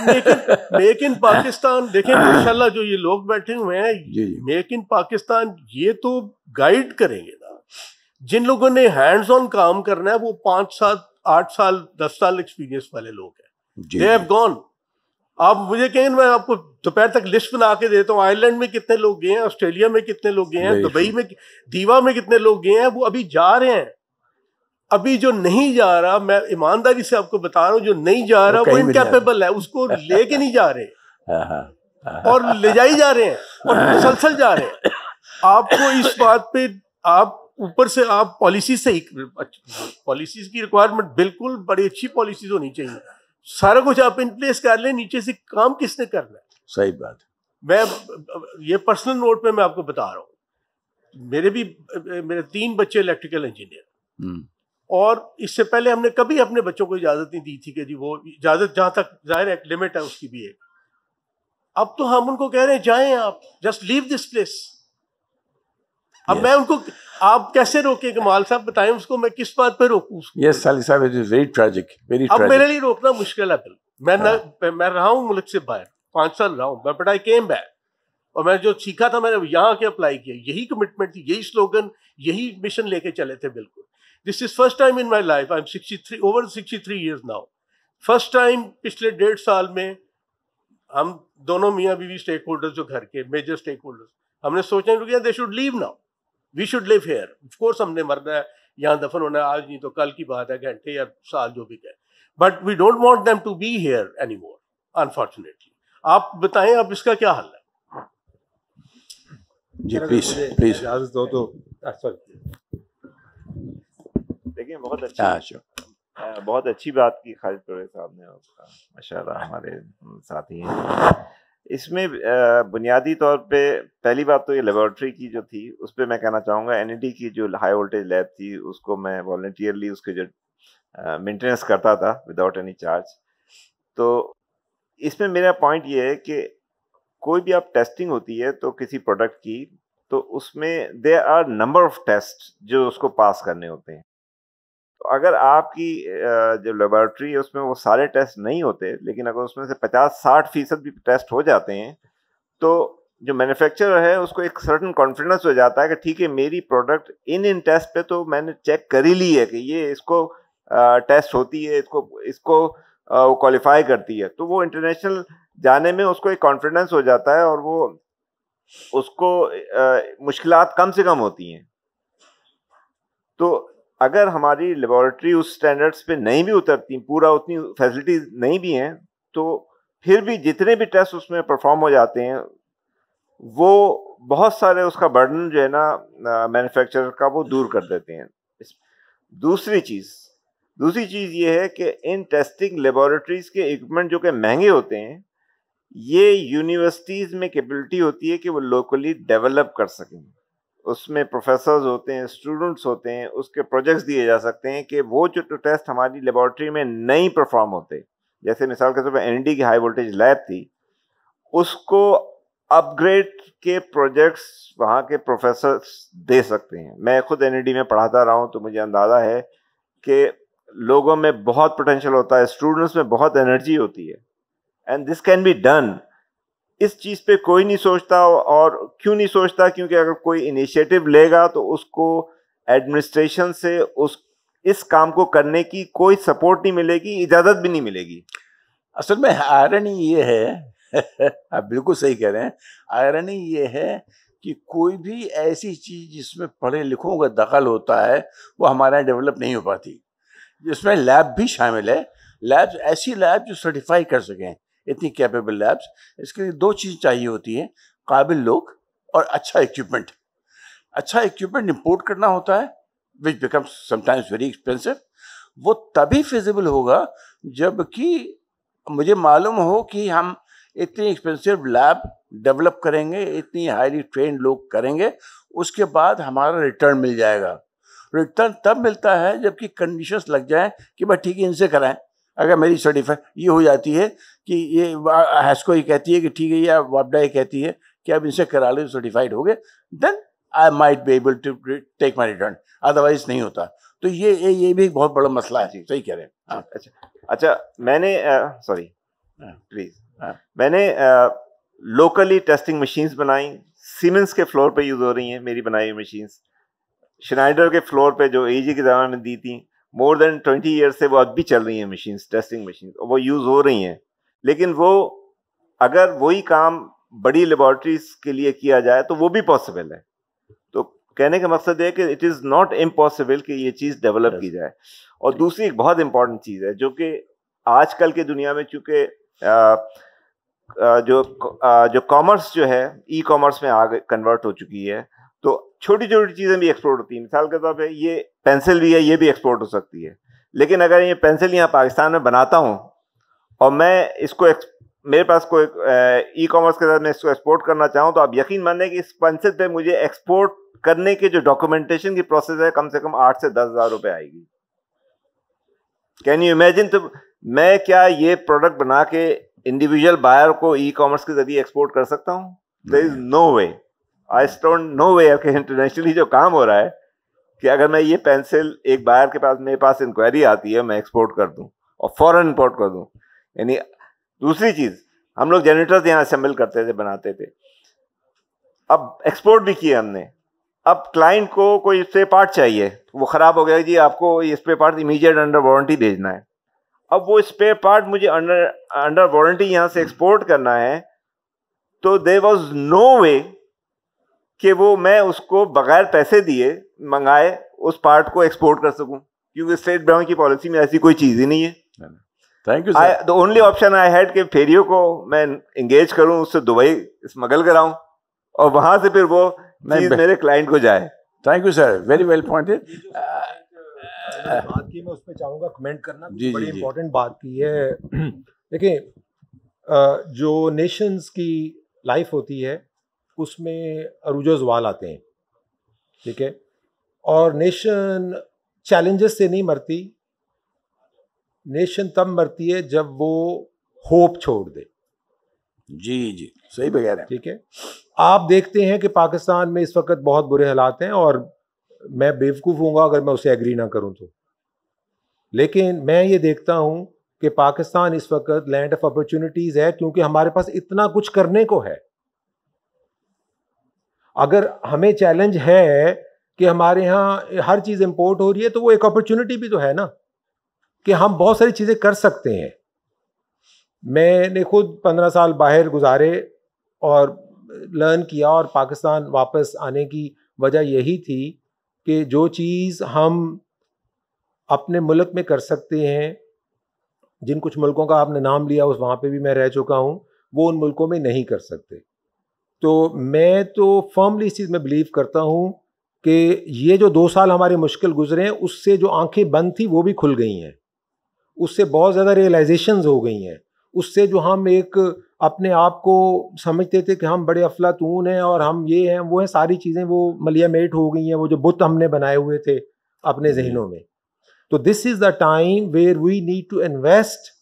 मेक इन पाकिस्तान देखें, माशाल्लाह जो ये लोग बैठे हुए हैं, मेक इन पाकिस्तान ये तो गाइड करेंगे ना. जिन लोगों ने हैंड्स ऑन काम करना है वो 5-7-8 साल 10 साल एक्सपीरियंस वाले लोग हैं. दे हैव गॉन. आप मुझे कहें, मैं आपको दोपहर तक लिस्ट बना के देता हूँ. आयरलैंड में कितने लोग गए हैं, ऑस्ट्रेलिया में कितने लोग गए हैं, दुबई में, दीवा में कितने लोग गए हैं, वो अभी जा रहे हैं. अभी जो नहीं जा रहा, मैं ईमानदारी से आपको बता रहा हूँ, जो नहीं जा रहा वो इनकैपेबल है, उसको लेके नहीं जा रहे और ले जाई जा रहे हैं और मुसलसल जा रहे हैं. आपको इस बात पे, आप ऊपर से आप पॉलिसी से, पॉलिसीज की रिक्वायरमेंट बिल्कुल बड़ी अच्छी पॉलिसीज होनी चाहिए. सारा कुछ आप इन प्लेस कर लें, नीचे से काम किसने करना है. सही बात. मैं ये पर्सनल नोट पे मैं आपको बता रहा हूँ, मेरे 3 बच्चे इलेक्ट्रिकल इंजीनियर, और इससे पहले हमने कभी अपने बच्चों को इजाज़त नहीं दी थी कि जी वो इजाज़त, जहाँ तक जाहिर है लिमिट है उसकी भी एक. अब तो हम उनको कह रहे हैं जाएं आप, जस्ट लीव दिस प्लेस। अब मैं उनको, आप कैसे रोके कमाल साहब, बताएं उसको, मैं किस बात पे रोकूं उसको? यस सालिक साहब, it is very tragic, very अब ट्रेजिक। मेरे लिए रोकना मुश्किल है बिल्कुल। मैं रहा हूँ मुल्क से बाहर 5 साल रहा हूँ मैं, बट आई केम बैक, और मैं जो सीखा था मैंने यहाँ के अप्लाई किया। यही कमिटमेंट थी, यही स्लोगन, यही मिशन लेके चले थे बिल्कुल। This is first time in my life, I am 63 over 63 years now. First time पिछले 1.5 साल में हम दोनों मियाँ बीवी स्टेक होल्डर्स, जो घर के मेजर स्टेक होल्डर्स, हमने सोचने रुक गया they should leave now, we should live here. Of course हमने मरना है, यहाँ दफन होना है, आज नहीं तो कल की बात है, घंटे या साल जो भी कहे, but we don't want them to be here any more unfortunately. आप बताएं अब इसका क्या हल है? जी प्लीज प्लीज इजाजत दो तो सॉरी। देखिए बहुत अच्छी बात की खालिद परवेज साहब ने, माशाल्लाह हमारे साथी हैं। इसमें बुनियादी तौर पे पहली बात तो ये लेबोरेटरी की जो थी उस पर मैं कहना चाहूँगा, एनईडी की जो हाई वोल्टेज लैब थी उसको मैं वॉलंटियरली उसके जो मेंटेनेंस करता था विदाउट एनी चार्ज। तो इसमें मेरा पॉइंट ये है कि कोई भी आप टेस्टिंग होती है तो किसी प्रोडक्ट की, तो उसमें there are number of test जो उसको पास करने होते हैं। तो अगर आपकी जो लेबोरेटरी है उसमें वो सारे टेस्ट नहीं होते, लेकिन अगर उसमें से 50-60% भी टेस्ट हो जाते हैं, तो जो मैन्युफैक्चरर है उसको एक सर्टन कॉन्फिडेंस हो जाता है कि ठीक है मेरी प्रोडक्ट इन टेस्ट पे तो मैंने चेक कर ही ली है कि ये इसको टेस्ट होती है, इसको क्वालिफाई करती है। तो वो इंटरनेशनल जाने में उसको एक कॉन्फिडेंस हो जाता है और वो उसको मुश्किलात कम से कम होती हैं। तो अगर हमारी लेबोरेटरी उस स्टैंडर्ड्स पे नहीं भी उतरती, पूरा उतनी फैसिलिटीज नहीं भी हैं, तो फिर भी जितने भी टेस्ट उसमें परफॉर्म हो जाते हैं वो बहुत सारे उसका बर्डन जो है ना मैन्युफैक्चरर का वो दूर कर देते हैं। दूसरी चीज़ ये है कि इन टेस्टिंग लेबोरेटरीज के इक्विपमेंट जो कि महंगे होते हैं, ये यूनिवर्सिटीज़ में कैपेबिलिटी होती है कि वो लोकली डेवलप कर सकें। उसमें प्रोफेसर्स होते हैं, स्टूडेंट्स होते हैं, उसके प्रोजेक्ट्स दिए जा सकते हैं कि वो जो टेस्ट हमारी लेबोरेटरी में नहीं परफॉर्म होते, जैसे मिसाल के तौर पर एनईडी की हाई वोल्टेज लैब थी, उसको अपग्रेड के प्रोजेक्ट्स वहाँ के प्रोफेसर्स दे सकते हैं। मैं खुद एनईडी में पढ़ाता रहा हूँ तो मुझे अंदाज़ा है कि लोगों में बहुत पोटेंशियल होता है, स्टूडेंट्स में बहुत एनर्जी होती है, and this can be done. इस चीज़ पे कोई नहीं सोचता, और क्यों नहीं सोचता? क्योंकि अगर कोई इनिशिएटिव लेगा तो उसको एडमिनिस्ट्रेशन से इस काम को करने की कोई सपोर्ट नहीं मिलेगी, इजाज़त भी नहीं मिलेगी। असल में आयरनी ये है आप बिल्कुल सही कह रहे हैं, आयरनी ये है कि कोई भी ऐसी चीज़ जिसमें पढ़े लिखों का दखल होता है वो हमारे यहाँ डेवलप नहीं हो पाती, जिसमें लैब भी शामिल है। लैब्स, ऐसी लैब जो सर्टिफाई कर सकें, इतनी कैपेबल लैब्स। इसके लिए 2 चीज़ चाहिए होती हैं, काबिल लोग और अच्छा इक्विपमेंट। अच्छा इक्विपमेंट इंपोर्ट करना होता है which becomes sometimes very expensive. वो तभी फिजिबल होगा जबकि मुझे मालूम हो कि हम इतनी एक्सपेंसिव लैब डेवलप करेंगे, इतनी हाईली ट्रेंड लोग करेंगे, उसके बाद हमारा रिटर्न मिल जाएगा। रिटर्न तब मिलता है जबकि कंडीशंस लग जाएं कि भाई ठीक है इनसे कराएं। अगर मेरी सर्टिफाई ये हो जाती है कि ये हैस्को ये कहती है कि ठीक है, या वापडा ये कहती है कि अब इनसे करा लो, सर्टिफाइड हो गए, then I might be able to take my return, otherwise नहीं होता। तो ये भी एक बहुत बड़ा मसला है। सही कह रहे हैं। हाँ। अच्छा मैंने सॉरी प्लीज मैंने लोकली टेस्टिंग मशीन्स बनाई, सीमेंस के फ्लोर पे यूज़ हो रही हैं मेरी बनाई हुई मशीन्स। श्नाइडर के फ्लोर पे जो एजी के ज़माने में दी थी, मोर देन 20 ईयर्स से वो अब भी चल रही हैं मशीन्स, टेस्टिंग मशीन्स, और वो यूज़ हो रही हैं। लेकिन वो अगर वही काम बड़ी लेबॉर्ट्रीज के लिए किया जाए तो वो भी पॉसिबल है। तो कहने का मकसद है कि इट इज़ नॉट इम्पॉसिबल कि ये चीज़ डेवलप की जाए। और दूसरी एक बहुत इंपॉर्टेंट चीज़ है जो कि आजकल की दुनिया में, चूँकि जो कॉमर्स जो है ई कॉमर्स में आगे कन्वर्ट हो चुकी है, तो छोटी छोटी चीज़ें भी एक्सपोर्ट होती हैं। मिसाल के तौर पे ये पेंसिल भी है, ये भी एक्सपोर्ट हो सकती है। लेकिन अगर ये पेंसिल यहाँ पाकिस्तान में बनाता हूँ और मैं इसको मेरे पास कोई ई कॉमर्स के साथ मैं इसको एक्सपोर्ट करना चाहूँ, तो आप यकीन मानिए कि इस पेंसिल पे मुझे एक्सपोर्ट करने के जो डॉक्यूमेंटेशन की प्रोसेस है कम से कम 8 से 10 हज़ार रुपये आएगी। Can you imagine? तो मैं क्या ये प्रोडक्ट बना के इंडिविजुअल बायर को ई कॉमर्स के जरिए एक्सपोर्ट कर सकता हूँ? There is no way, I don't know way कि इंटरनेशनली जो काम हो रहा है कि अगर मैं ये पेंसिल एक बायर के पास, मेरे पास इंक्वायरी आती है, मैं एक्सपोर्ट कर दूं और फॉरेन इंपोर्ट कर दूं। यानी दूसरी चीज, हम लोग जनरेटर्स यहाँ असेंबल करते थे, बनाते थे, अब एक्सपोर्ट भी किए हमने। अब क्लाइंट को कोई स्पेयर पार्ट चाहिए, वो खराब हो गया जी, आपको ये spare part immediate under warranty भेजना है। अब वो स्पेयर पार्ट मुझे अंडर वारंटी यहाँ से एक्सपोर्ट करना है, तो देयर वाज नो वे कि वो मैं उसको बगैर पैसे दिए मंगाए उस पार्ट को एक्सपोर्ट कर सकूं, क्योंकि स्टेट बैंक की पॉलिसी में ऐसी कोई चीज़ ही नहीं है। Thank you. The only option I had कि फेरियो को मैं इंगेज करूं, उससे दुबई स्मगल कराऊं और वहां से फिर वो चीज मेरे क्लाइंट को जाए। Thank you sir, very well pointed. बात की मैं उस पर चाहूँगा कमेंट करना, जी, बड़ी जी, जी। इम्पोर्टेंट बात की है। देखिए, जो नेशंस की लाइफ होती है उसमें अरूजो ज़वाल आते हैं, ठीक है, और नेशन चैलेंजेस से नहीं मरती, नेशन तब मरती है जब वो होप छोड़ दे। जी जी, सही कह रहे हैं। ठीक है, आप देखते हैं कि पाकिस्तान में इस वक्त बहुत बुरे हालात हैं, और मैं बेवकूफ़ हूँगा अगर मैं उसे एग्री ना करूँ तो, लेकिन मैं ये देखता हूँ कि पाकिस्तान इस वक्त लैंड ऑफ अपॉर्चुनिटीज़ है, क्योंकि हमारे पास इतना कुछ करने को है। अगर हमें चैलेंज है कि हमारे यहाँ हर चीज़ इंपोर्ट हो रही है, तो वो एक अपॉर्चुनिटी भी तो है ना कि हम बहुत सारी चीज़ें कर सकते हैं। मैंने खुद 15 साल बाहर गुजारे और लर्न किया, और पाकिस्तान वापस आने की वजह यही थी कि जो चीज़ हम अपने मुल्क में कर सकते हैं, जिन कुछ मुल्कों का आपने नाम लिया, उस वहाँ पे भी मैं रह चुका हूँ, वो उन मुल्कों में नहीं कर सकते। तो मैं तो फर्मली इस चीज़ में बिलीव करता हूँ कि ये जो 2 साल हमारे मुश्किल गुजरे हैं, उससे जो आंखें बंद थी वो भी खुल गई हैं, उससे बहुत ज़्यादा रियलाइजेशंस हो गई हैं, उससे जो हम एक अपने आप को समझते थे कि हम बड़े अफलातून हैं और हम ये हैं वो हैं, सारी चीज़ें वो मलियामेट हो गई हैं, वो जो बुत हमने बनाए हुए थे अपने जहनों में। तो this is the time where we need to invest,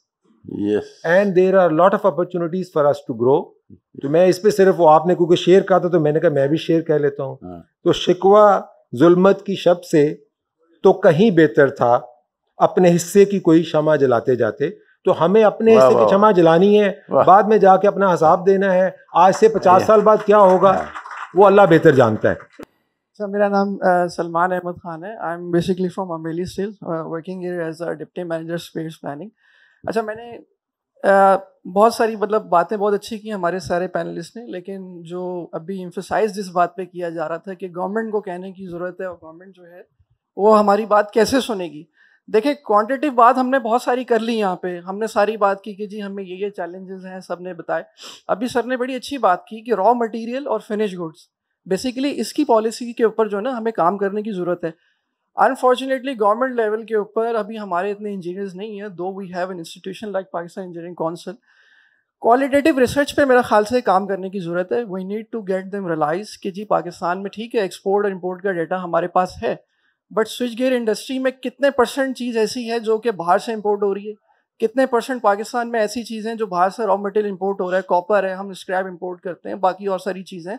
and there are lot of opportunities for us to grow. तो मैं इस पे सिर्फ, वो आपने क्योंकि शेर कहा था तो मैंने कहा मैं भी शेर कह लेता हूँ। तो शिकवा जुल्मत की शब से तो कहीं बेहतर था अपने हिस्से की कोई शमा जलाते जाते। तो हमें अपने हिस्से की क्षमा जलानी है, बाद में जाके अपना हिसाब देना है। आज से 50 साल बाद क्या होगा वो अल्लाह बेहतर जानता है। सर, मेरा नाम सलमान अहमद खान है। I am basically from Amreli steel, working here as a deputy manager space planning. अच्छा, मैंने बहुत सारी बातें बहुत अच्छी की हमारे सारे पैनलिस्ट ने, लेकिन जो अभी एम्फसाइज जिस बात पे किया जा रहा था कि गवर्नमेंट को कहने की ज़रूरत है और गवर्नमेंट जो है वो हमारी बात कैसे सुनेगी। देखिए, क्वांटिटेटिव बात हमने बहुत सारी कर ली यहाँ पे, हमने सारी बात की कि जी हमें ये चैलेंजेस हैं, सब ने बताए। अभी सर ने बड़ी अच्छी बात की कि रॉ मटेरियल और फिनिश गुड्स, बेसिकली इसकी पॉलिसी के ऊपर जो है ना हमें काम करने की ज़रूरत है। अनफॉर्चुनेटली गवर्नमेंट लेवल के ऊपर अभी हमारे इतने इंजीनियर्स नहीं हैं, though we have an institution like Pakistan engineering council. Qualitative research पे मेरा ख्याल से काम करने की ज़रूरत है। We need to get them realise कि जी पाकिस्तान में ठीक है एक्सपोर्ट और इंपोर्ट का डेटा हमारे पास है, बट स्विच गियर इंडस्ट्री में कितने % चीज़ ऐसी है जो कि बाहर से इंपोर्ट हो रही है, कितने % पाकिस्तान में ऐसी चीज़ें हैं जो बाहर से रॉ मटेरियल इंपोर्ट हो रहा है, कॉपर है, हम स्क्रैप इंपोर्ट करते हैं, बाकी और सारी चीज़ें।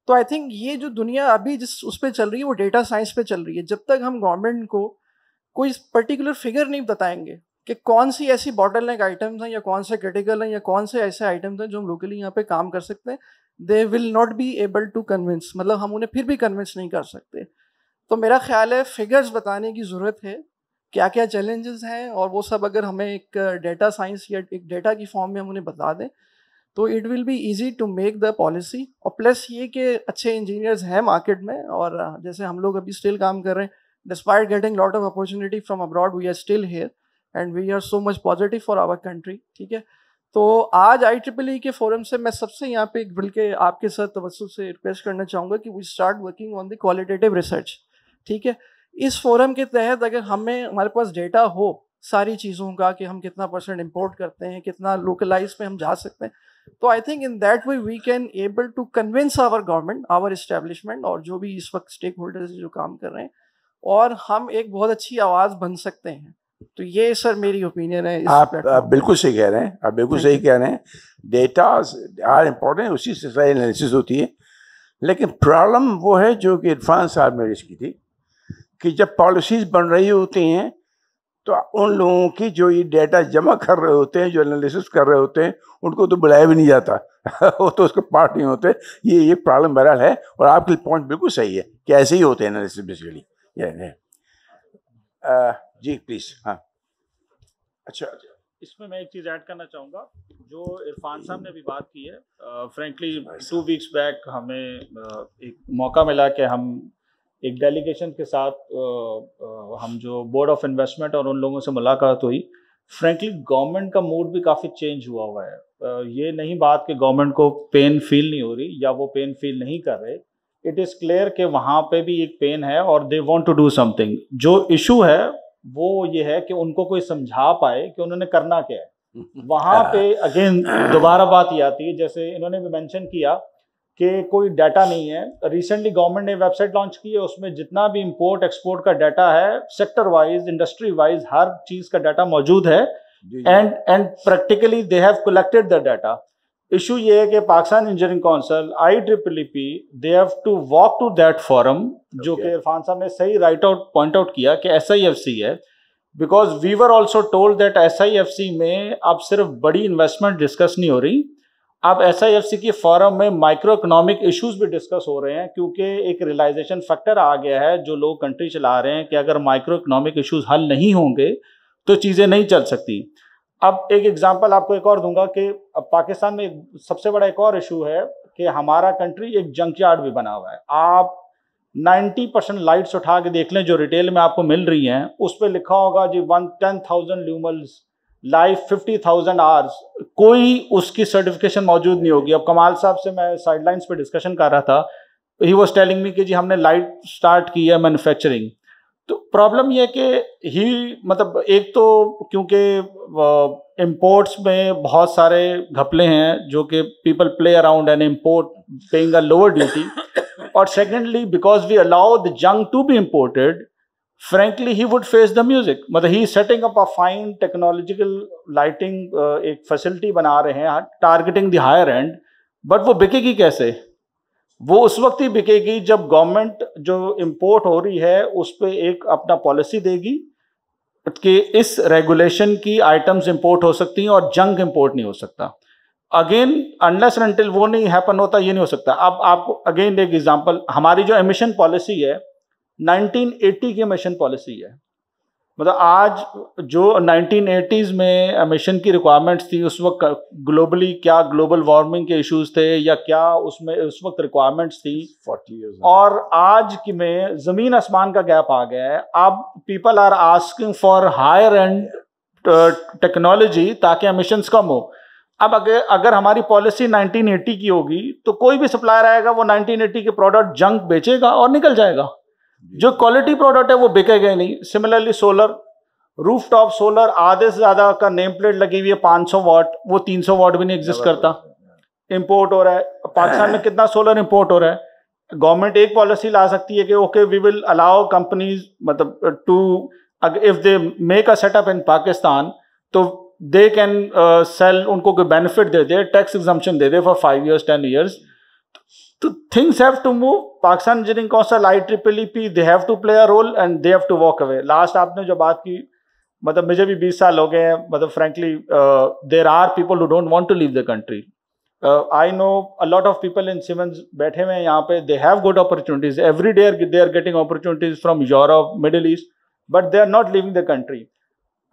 तो आई थिंक ये जो दुनिया अभी जिस उस पर चल रही है वो डेटा साइंस पे चल रही है। जब तक हम गवर्नमेंट को कोई पर्टिकुलर फिगर नहीं बताएंगे कि कौन सी ऐसी बॉटलनेक आइटम्स हैं या कौन से क्रिटिकल हैं या कौन से ऐसे आइटम्स हैं जो हम लोकली यहाँ पे काम कर सकते हैं, they will not be able to convince, मतलब हम उन्हें फिर भी कन्विंस नहीं कर सकते। तो मेरा ख्याल है फिगर्स बताने की ज़रूरत है, क्या क्या चैलेंजेस हैं, और वो सब अगर हमें एक डेटा साइंस या एक डेटा की फॉर्म में हम उन्हें बता दें तो it will be easy to make the policy. और प्लस ये कि अच्छे इंजीनियर्स हैं मार्केट में, और जैसे हम लोग अभी स्टिल काम कर रहे हैं, despite getting lot of opportunity from abroad, we are still here and we are so much positive for our country. ठीक है, तो आज IEEE के फोरम से मैं सबसे यहाँ पे बल्कि आपके साथ तवज्जो से रिक्वेस्ट करना चाहूँगा कि we start working on the qualitative research. ठीक है, इस फोरम के तहत अगर हमारे पास डेटा हो सारी चीज़ों का कि हम कितना % इंपोर्ट करते हैं, कितना लोकलाइज पे हम जा सकते हैं, तो I think in that way we can able to convince our government, our establishment और जो भी इस वक्त स्टेक होल्डर्स जो काम कर रहे हैं, और हम एक बहुत अच्छी आवाज़ बन सकते हैं। तो ये सर मेरी ओपिनियन है इस आप platform बिल्कुल सही कह रहे हैं, आप बिल्कुल सही कह रहे हैं। डेटा आर इम्पोर्टेंट, उसी से सारी एनालिसिस होती है। लेकिन प्रॉब्लम वो है जो कि इरफान साहब ने रेज़ की थी कि जब पॉलिसीज़ बन रही होती हैं तो उन लोगों की जो ये डेटा जमा कर रहे होते हैं, जो एनालिसिस कर रहे होते हैं, उनको तो बुलाया भी नहीं जाता वो तो उसके पार्ट नहीं होते। ये प्रॉब्लम बहरहाल है, और आपके पॉइंट बिल्कुल सही है कि ऐसे ही होते हैं एनालिसिस बेसिकली। Ji please. हाँ, अच्छा, इसमें मैं एक चीज़ ऐड करना चाहूँगा जो इरफान साहब ने भी बात की है। फ्रेंकली 2 वीक्स बैक हमें एक मौका मिला कि हम एक डेलीगेशन के साथ हम जो बोर्ड ऑफ इन्वेस्टमेंट और उन लोगों से मुलाकात हुई। फ्रेंकली गवर्नमेंट का मूड भी काफ़ी चेंज हुआ है। ये नहीं बात कि गवर्नमेंट को पेन फील नहीं हो रही या वो पेन फील नहीं कर रहे। इट इज़ क्लियर कि वहाँ पे भी एक पेन है और they want to do something. जो इशू है वो ये है कि उनको कोई समझा पाए कि उन्होंने करना क्या है। वहाँ पे अगेन दोबारा बात ये आती है, जैसे इन्होंने भी मेंशन किया कि कोई डाटा नहीं है। रिसेंटली गवर्नमेंट ने वेबसाइट लॉन्च की है, उसमें जितना भी इंपोर्ट एक्सपोर्ट का डाटा है, सेक्टर वाइज, इंडस्ट्री वाइज, हर चीज़ का डाटा मौजूद है। And practically they have collected the data. Issue ये है कि Pakistan engineering council IEEE they have to walk to that forum, जो कि इरफान साहब ने सही पॉइंट आउट किया कि SIFC है। Because we were also told that SIFC में अब सिर्फ बड़ी इन्वेस्टमेंट डिस्कस नहीं हो रही, अब SIFC के फोरम में माइक्रो इकोनॉमिक इशूज भी डिस्कस हो रहे हैं, क्योंकि एक रियलाइजेशन फैक्टर आ गया है जो लोग कंट्री चला रहे हैं कि अगर माइक्रो इकोनॉमिक इशूज हल नहीं होंगे तो चीज़ें नहीं चल सकती। अब एक एग्जांपल आपको एक और दूंगा कि पाकिस्तान में सबसे बड़ा एक और इशू है कि हमारा कंट्री एक जंकयार्ड भी बना हुआ है। आप 90% लाइट्स उठा के देख लें जो रिटेल में आपको मिल रही हैं, उस पर लिखा होगा जी 10,000 ल्यूमल्स, लाइफ 50,000 आवर्स, कोई उसकी सर्टिफिकेशन मौजूद नहीं होगी। अब कमाल साहब से मैं साइडलाइंस पे डिस्कशन कर रहा था, ही वाज टेलिंग मी कि जी हमने लाइट स्टार्ट की है मैन्युफैक्चरिंग। तो प्रॉब्लम यह कि ही मतलब एक तो क्योंकि इंपोर्ट्स में बहुत सारे घपले हैं जो कि people play around and import paying a lower duty, और secondly because we allow the junk to be imported, frankly he would face the music। मतलब he is setting up a fine technological lighting एक facility बना रहे हैं targeting the higher end, but वो बिकेगी कैसे? वो उस वक्त ही बिकेगी जब गवर्नमेंट जो इंपोर्ट हो रही है उस पर एक अपना पॉलिसी देगी कि इस रेगुलेशन की आइटम्स इंपोर्ट हो सकती हैं और जंक इंपोर्ट नहीं हो सकता। अगेन अनलेस एंड अनटिल वो नहीं हैपन होता, ये नहीं हो सकता। अब आपको अगेन एक एग्जांपल, हमारी जो एमिशन पॉलिसी है 1980 की एमिशन पॉलिसी है। मतलब आज जो 1980s में एमिशन की रिक्वायरमेंट्स थी, उस वक्त ग्लोबली क्या ग्लोबल वार्मिंग के इश्यूज थे या क्या उसमें उस वक्त रिक्वायरमेंट्स थी 40 years, और आज की में जमीन आसमान का गैप आ गया है। अब people are asking for higher and technology ताकि एमिशंस कम हो। अब अगर हमारी पॉलिसी 1980 की होगी तो कोई भी सप्लायर आएगा वो 1980 के प्रोडक्ट जंक बेचेगा और निकल जाएगा। जो क्वालिटी प्रोडक्ट है वो बिकेगा नहीं। सिमिलरली सोलर, रूफटॉप सोलर आधे से ज्यादा का नेम प्लेट लगी हुई है 500 वाट, वो 300 वाट भी नहीं एग्जिस्ट करता, इंपोर्ट हो रहा है। पाकिस्तान में कितना सोलर इंपोर्ट हो रहा है? गवर्नमेंट एक पॉलिसी ला सकती है कि okay we will allow companies मतलब to, if they make a setup in Pakistan तो दे कैन सेल, उनको कोई बेनिफिट दे दे, टैक्स एग्जम्पशन दे दे फॉर 5 years 10 years। तो things have to move. Pakistan engineering council IEEE they have to play a role and they have to walk away. Last आपने जो बात की, मतलब मुझे भी 20 साल हो गए हैं, मतलब frankly there are people who don't want to leave the country. I know a lot of people in Siemens बैठे हुए हैं यहाँ पे, they have good opportunities every day, they are getting opportunities from Europe, Middle East, but they are not living the country.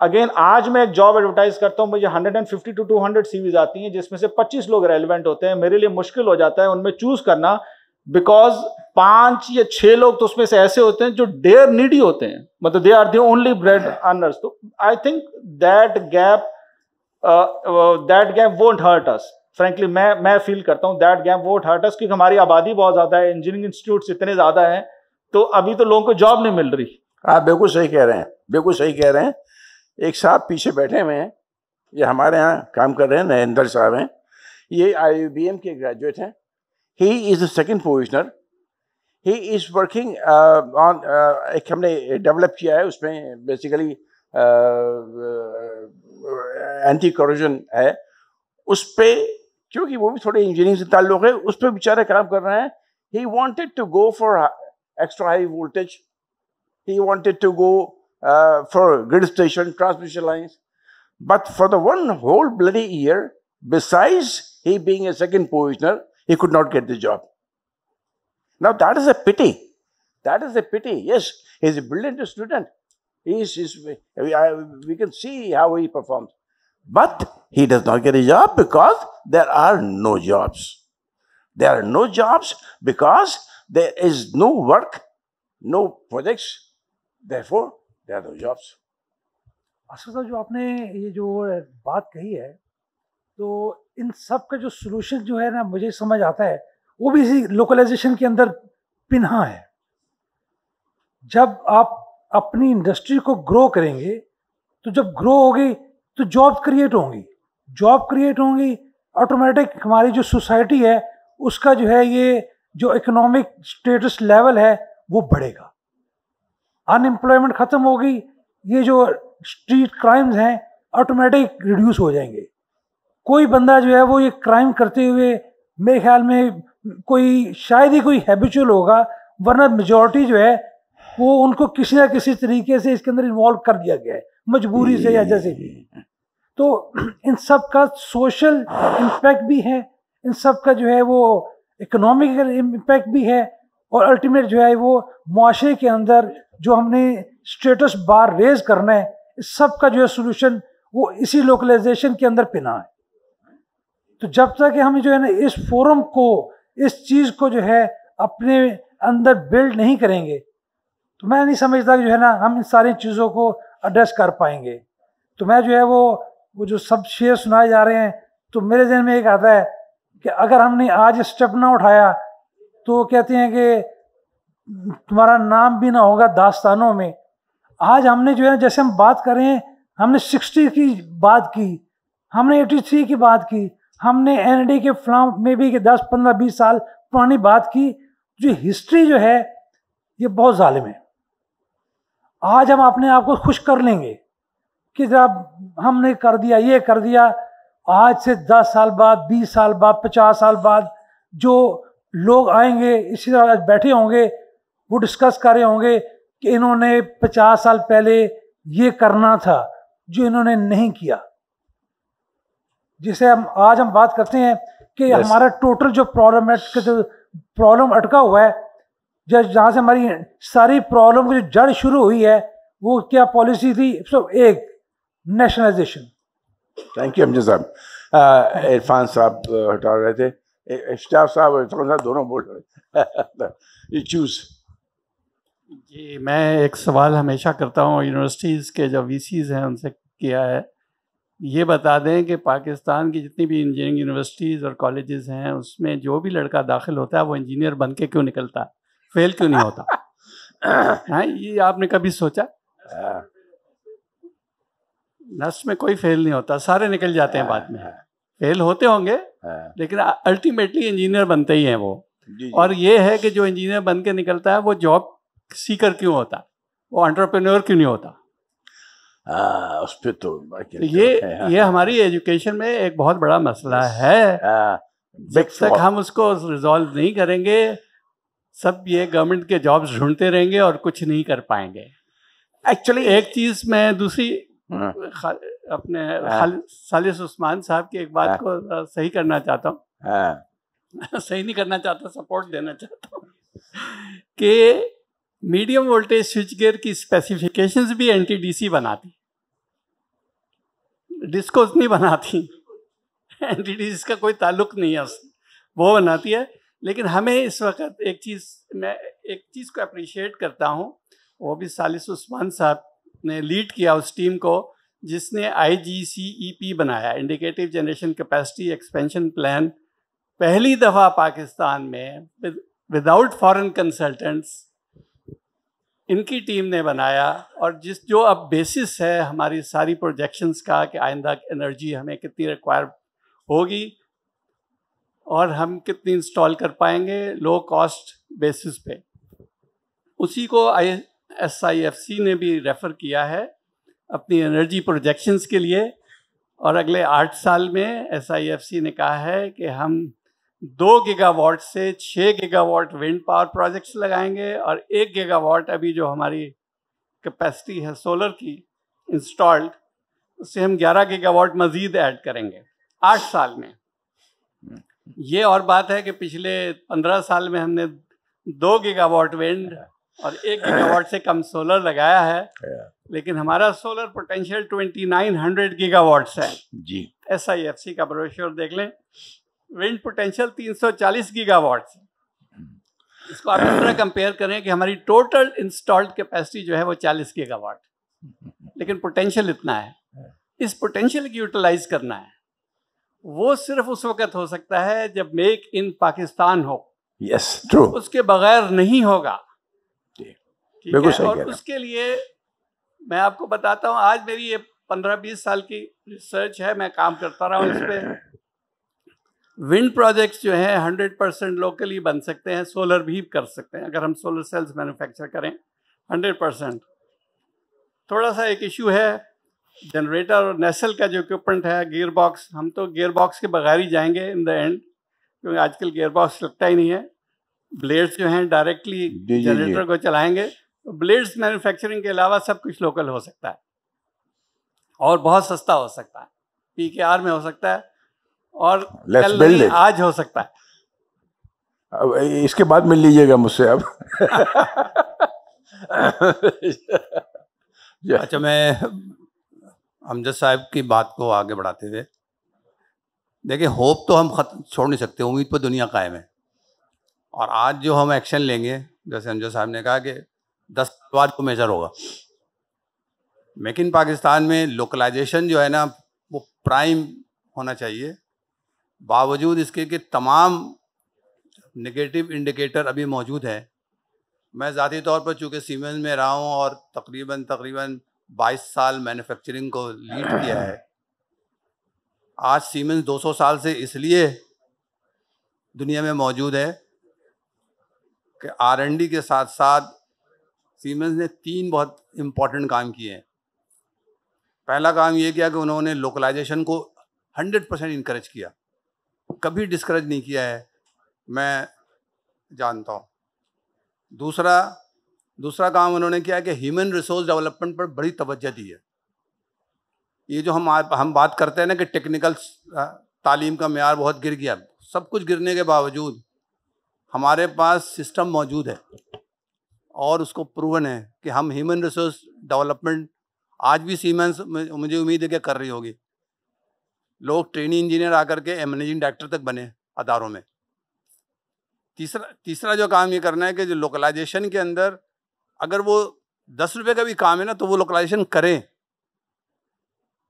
Again आज मैं एक जॉब एडवर्टाइज करता हूँ, मुझे 150 to 200 सीवीज आती हैं जिसमें से 25 लोग रेलिवेंट होते हैं। मेरे लिए मुश्किल हो जाता है उनमें चूज करना, बिकॉज 5 या 6 लोग तो उसमें से ऐसे होते हैं जो डेयर नीडी होते हैं, मतलब they are the only bread earners. तो I think that gap won't hurt us. Frankly मैं फील करता हूँ that gap won't hurt us, क्योंकि हमारी आबादी बहुत ज्यादा है, इंजीनियरिंग इंस्टीट्यूट्स इतने ज्यादा हैं, तो अभी तो लोगों को जॉब नहीं मिल रही। आप बिल्कुल सही कह रहे हैं, बिल्कुल सही कह रहे हैं। एक साहब पीछे बैठे हुए हैं, ये हमारे यहाँ काम कर रहे हैं, नरेंद्र साहब हैं, ये IIBM के ग्रेजुएट हैं। He is the second positioner. He is working on एक हमने डेवलप किया है, उसमें बेसिकली एंटी करप्शन है, उस पे क्योंकि वो भी थोड़े इंजीनियरिंग से ताल्लुक है, उस पर बेचारे काम कर रहे हैं. He wanted to go for extra high voltage. He wanted to go for grid station, transmission lines. But for the one whole bloody year, besides he being a second positioner, he could not get the job. Now that is a pity. That is a pity. Yes, he's a brilliant student. We can see how he performs. But he does not get a job because there are no jobs. There are no jobs because there is no work, no projects. Therefore, there are no jobs. Asad साहब, जो आपने ये जो बात कही है, तो इन सब का जो सोल्यूशन जो है ना, मुझे समझ आता है, वो भी इसी लोकलाइजेशन के अंदर पिन्हा है. जब आप अपनी इंडस्ट्री को ग्रो करेंगे, तो जब ग्रो होगी तो जॉब क्रिएट होंगी. जॉब क्रिएट होंगी, ऑटोमेटिक हमारी जो सोसाइटी है उसका जो है ये जो इकोनॉमिक स्टेटस लेवल है वो बढ़ेगा. अनएम्प्लॉयमेंट ख़त्म होगी, ये जो स्ट्रीट क्राइम्स हैं ऑटोमेटिक रिड्यूस हो जाएंगे. कोई बंदा जो है वो ये क्राइम करते हुए मेरे ख्याल में कोई शायद ही कोई हैबिचुअल होगा, वरना मेजॉरिटी जो है वो उनको किसी ना किसी तरीके से इसके अंदर इन्वॉल्व कर दिया गया है, मजबूरी से या जैसे भी. तो इन सब का सोशल इम्पैक्ट भी है, इन सब का जो है वो इकोनॉमिकल इम्पैक्ट भी है, और अल्टीमेट जो है वो मुआशरे के अंदर जो हमने स्टेटस बार रेज करना है, इस सब का जो है सोल्यूशन वो इसी लोकलाइजेशन के अंदर पिना है. तो जब तक हम जो है ना इस फोरम को, इस चीज़ को जो है अपने अंदर बिल्ड नहीं करेंगे, तो मैं नहीं समझता कि जो है ना हम इन सारी चीज़ों को एड्रेस कर पाएंगे. तो मैं जो है वो जो सब शेयर सुनाए जा रहे हैं, तो मेरे जहन में एक आता है कि अगर हमने आज स्टेप ना उठाया तो कहते हैं कि तुम्हारा नाम भी ना होगा दास्तानों में. आज हमने जो है, जैसे हम बात कर रहे हैं, हमने 60 की बात की, हमने 83 की बात की, हमने एनडी के फ्लाम में भी 10, 15, 20 साल पुरानी बात की. जो हिस्ट्री जो है ये बहुत जालिम है. आज हम अपने आप को खुश कर लेंगे कि जब हमने कर दिया, ये कर दिया. आज से 10 साल बाद, 20 साल बाद, 50 साल बाद जो लोग आएंगे, इसी तरह आज बैठे होंगे, वो डिस्कस कर रहे होंगे कि इन्होंने 50 साल पहले ये करना था जो इन्होंने नहीं किया. जिसे हम आज हम बात करते हैं कि हमारा टोटल जो प्रॉब्लम अटका हुआ है, जहाँ से हमारी सारी प्रॉब्लम की जो जड़ शुरू हुई है, वो क्या पॉलिसी थी? एक नेशनलाइजेशन. थैंक यू अमजद साहब. इरफान साहब हटा रहे थे, इफ्तार साहब और इरफान साहब दोनों बोल रहे. You choose. जी, मैं एक सवाल हमेशा करता हूँ यूनिवर्सिटीज़ के जो वीसीज़ हैं उनसे किया है, ये बता दें कि पाकिस्तान की जितनी भी इंजीनियरिंग यूनिवर्सिटीज़ और कॉलेजेस हैं, उसमें जो भी लड़का दाखिल होता है वो इंजीनियर बन के क्यों निकलता है, फेल क्यों नहीं होता? हाँ, ये आपने कभी सोचा? नर्स में कोई फेल नहीं होता, सारे निकल जाते हैं बाद में. फेल होते होंगे लेकिन अल्टीमेटली इंजीनियर बनते ही हैं वो. और ये है कि जो इंजीनियर बन के निकलता है वो जॉब सीकर क्यों होता, वो एंटरप्रेन्योर क्यों नहीं होता? उस पे तो ये हमारी एजुकेशन में एक बहुत बड़ा मसला है. जब तक हम उसको रिजॉल्व नहीं करेंगे, सब ये गवर्नमेंट के जॉब्स ढूंढते रहेंगे और कुछ नहीं कर पाएंगे. एक्चुअली एक चीज मैं दूसरी अपने सालिस उस्मान साहब की एक बात को सही करना चाहता हूँ. सही नहीं करना चाहता, सपोर्ट देना चाहता हूँ कि मीडियम वोल्टेज स्विच गियर की स्पेसिफिकेशंस भी एनटीडीसी बनाती, डिस्कोस नहीं बनाती. एनटीडीसी का कोई ताल्लुक नहीं है उससे, वो बनाती है. लेकिन हमें इस वक्त मैं एक चीज़ को अप्रिशिएट करता हूँ, वो भी सालिस उस्मान साहब ने लीड किया उस टीम को जिसने IGCEP बनाया, indicative generation capacity expansion plan. पहली दफ़ा पाकिस्तान में विदाउट फॉरेन कंसल्टेंट्स इनकी टीम ने बनाया, और जो अब बेसिस है हमारी सारी प्रोजेक्शंस का कि आइंदा एनर्जी हमें कितनी रिक्वायर होगी और हम कितनी इंस्टॉल कर पाएंगे लो कॉस्ट बेसिस पे. उसी को SIFC ने भी रेफ़र किया है अपनी एनर्जी प्रोजेक्शंस के लिए, और अगले 8 साल में SIFC ने कहा है कि हम 2 गीगावाट से 6 गीगावाट विंड पावर प्रोजेक्ट्स लगाएंगे, और 1 गीगावाट अभी जो हमारी कैपेसिटी है सोलर की इंस्टॉल्ड, उससे हम 11 गीगावाट मज़ीद ऐड करेंगे 8 साल में। ये और बात है कि पिछले 15 साल में हमने 2 गीगावाट विंड और 1 गीगावाट से कम सोलर लगाया है, लेकिन हमारा सोलर पोटेंशियल 2900 गीगावाट्स है जी। SIFC का ब्रोशर देख लें, विंड पोटेंशियल 340 गीगावाट्स है। इसको आप इस तरह कंपेयर करें कि हमारी टोटल इंस्टॉल्ड कैपेसिटी जो है वो 40 गीगावाट, लेकिन पोटेंशियल इतना है। इस पोटेंशियल की यूटिलाइज करना है, वो सिर्फ उस वक्त हो सकता है जब मेक इन पाकिस्तान हो। Yes, true. उसके बगैर नहीं होगा। ठीक बिल्कुल है, सही और कह रहे हैं। उसके लिए मैं आपको बताता हूँ, आज मेरी ये 15-20 साल की रिसर्च है, मैं काम करता रहा हूँ इस पर। विंड प्रोजेक्ट्स जो हैं 100% लोकली बन सकते हैं, सोलर भी कर सकते हैं अगर हम सोलर सेल्स मैन्युफैक्चर करें 100%। थोड़ा सा एक इशू है जनरेटर और नेसल का जो इक्विपमेंट है, गियर बॉक्स, हम तो गियर बॉक्स के बगैर ही जाएंगे इन द एंड, क्योंकि आजकल गियर बॉक्स लगता ही नहीं है। ब्लेड्स जो हैं डायरेक्टली जनरेटर को चलाएंगे, तो ब्लेड्स मैन्युफैक्चरिंग के अलावा सब कुछ लोकल हो सकता है और बहुत सस्ता हो सकता है, PKR में हो सकता है, और कल नहीं आज हो सकता है। अब इसके बाद मिल लीजिएगा मुझसे अब। अच्छा, मैं अमजद साहब की बात को आगे बढ़ाते हुए, देखिए होप तो हम छोड़ नहीं सकते, उम्मीद पर दुनिया कायम है। और आज जो हम एक्शन लेंगे, जैसे अमजद साहब ने कहा कि 10 बार को मेजर होगा। मेक इन पाकिस्तान में लोकलाइजेशन जो है ना, वो प्राइम होना चाहिए, बावजूद इसके कि तमाम नेगेटिव इंडिकेटर अभी मौजूद हैं। मैं ज़ाती तौर पर चूँकि सीमेंस में रहा हूँ और तकरीबन 22 साल मैन्युफैक्चरिंग को लीड किया है। आज सीमेंस 200 साल से इसलिए दुनिया में मौजूद है कि R&D के साथ साथ सीमेंस ने 3 बहुत इम्पॉर्टेंट काम किए हैं। पहला काम ये किया कि उन्होंने लोकलाइजेशन को 100% इनकरेज किया, कभी डिस्करेज नहीं किया है, मैं जानता हूँ। दूसरा काम उन्होंने किया कि ह्यूमन रिसोर्स डेवलपमेंट पर बड़ी तवज्जो दी है। ये जो हम बात करते हैं ना कि टेक्निकल तालीम का मेयार बहुत गिर गया, सब कुछ गिरने के बावजूद हमारे पास सिस्टम मौजूद है और उसको प्रूवन है कि हम ह्यूमन रिसोर्स डेवलपमेंट आज भी सीमेंस मुझे उम्मीद है कि कर रही होगी। लोग ट्रेनी इंजीनियर आकर के मैनेजिंग डायरेक्टर तक बने अदारों में। तीसरा जो काम ये करना है कि जो लोकलाइजेशन के अंदर अगर वो 10 रुपये का भी काम है ना, तो वो लोकलाइजेशन करें।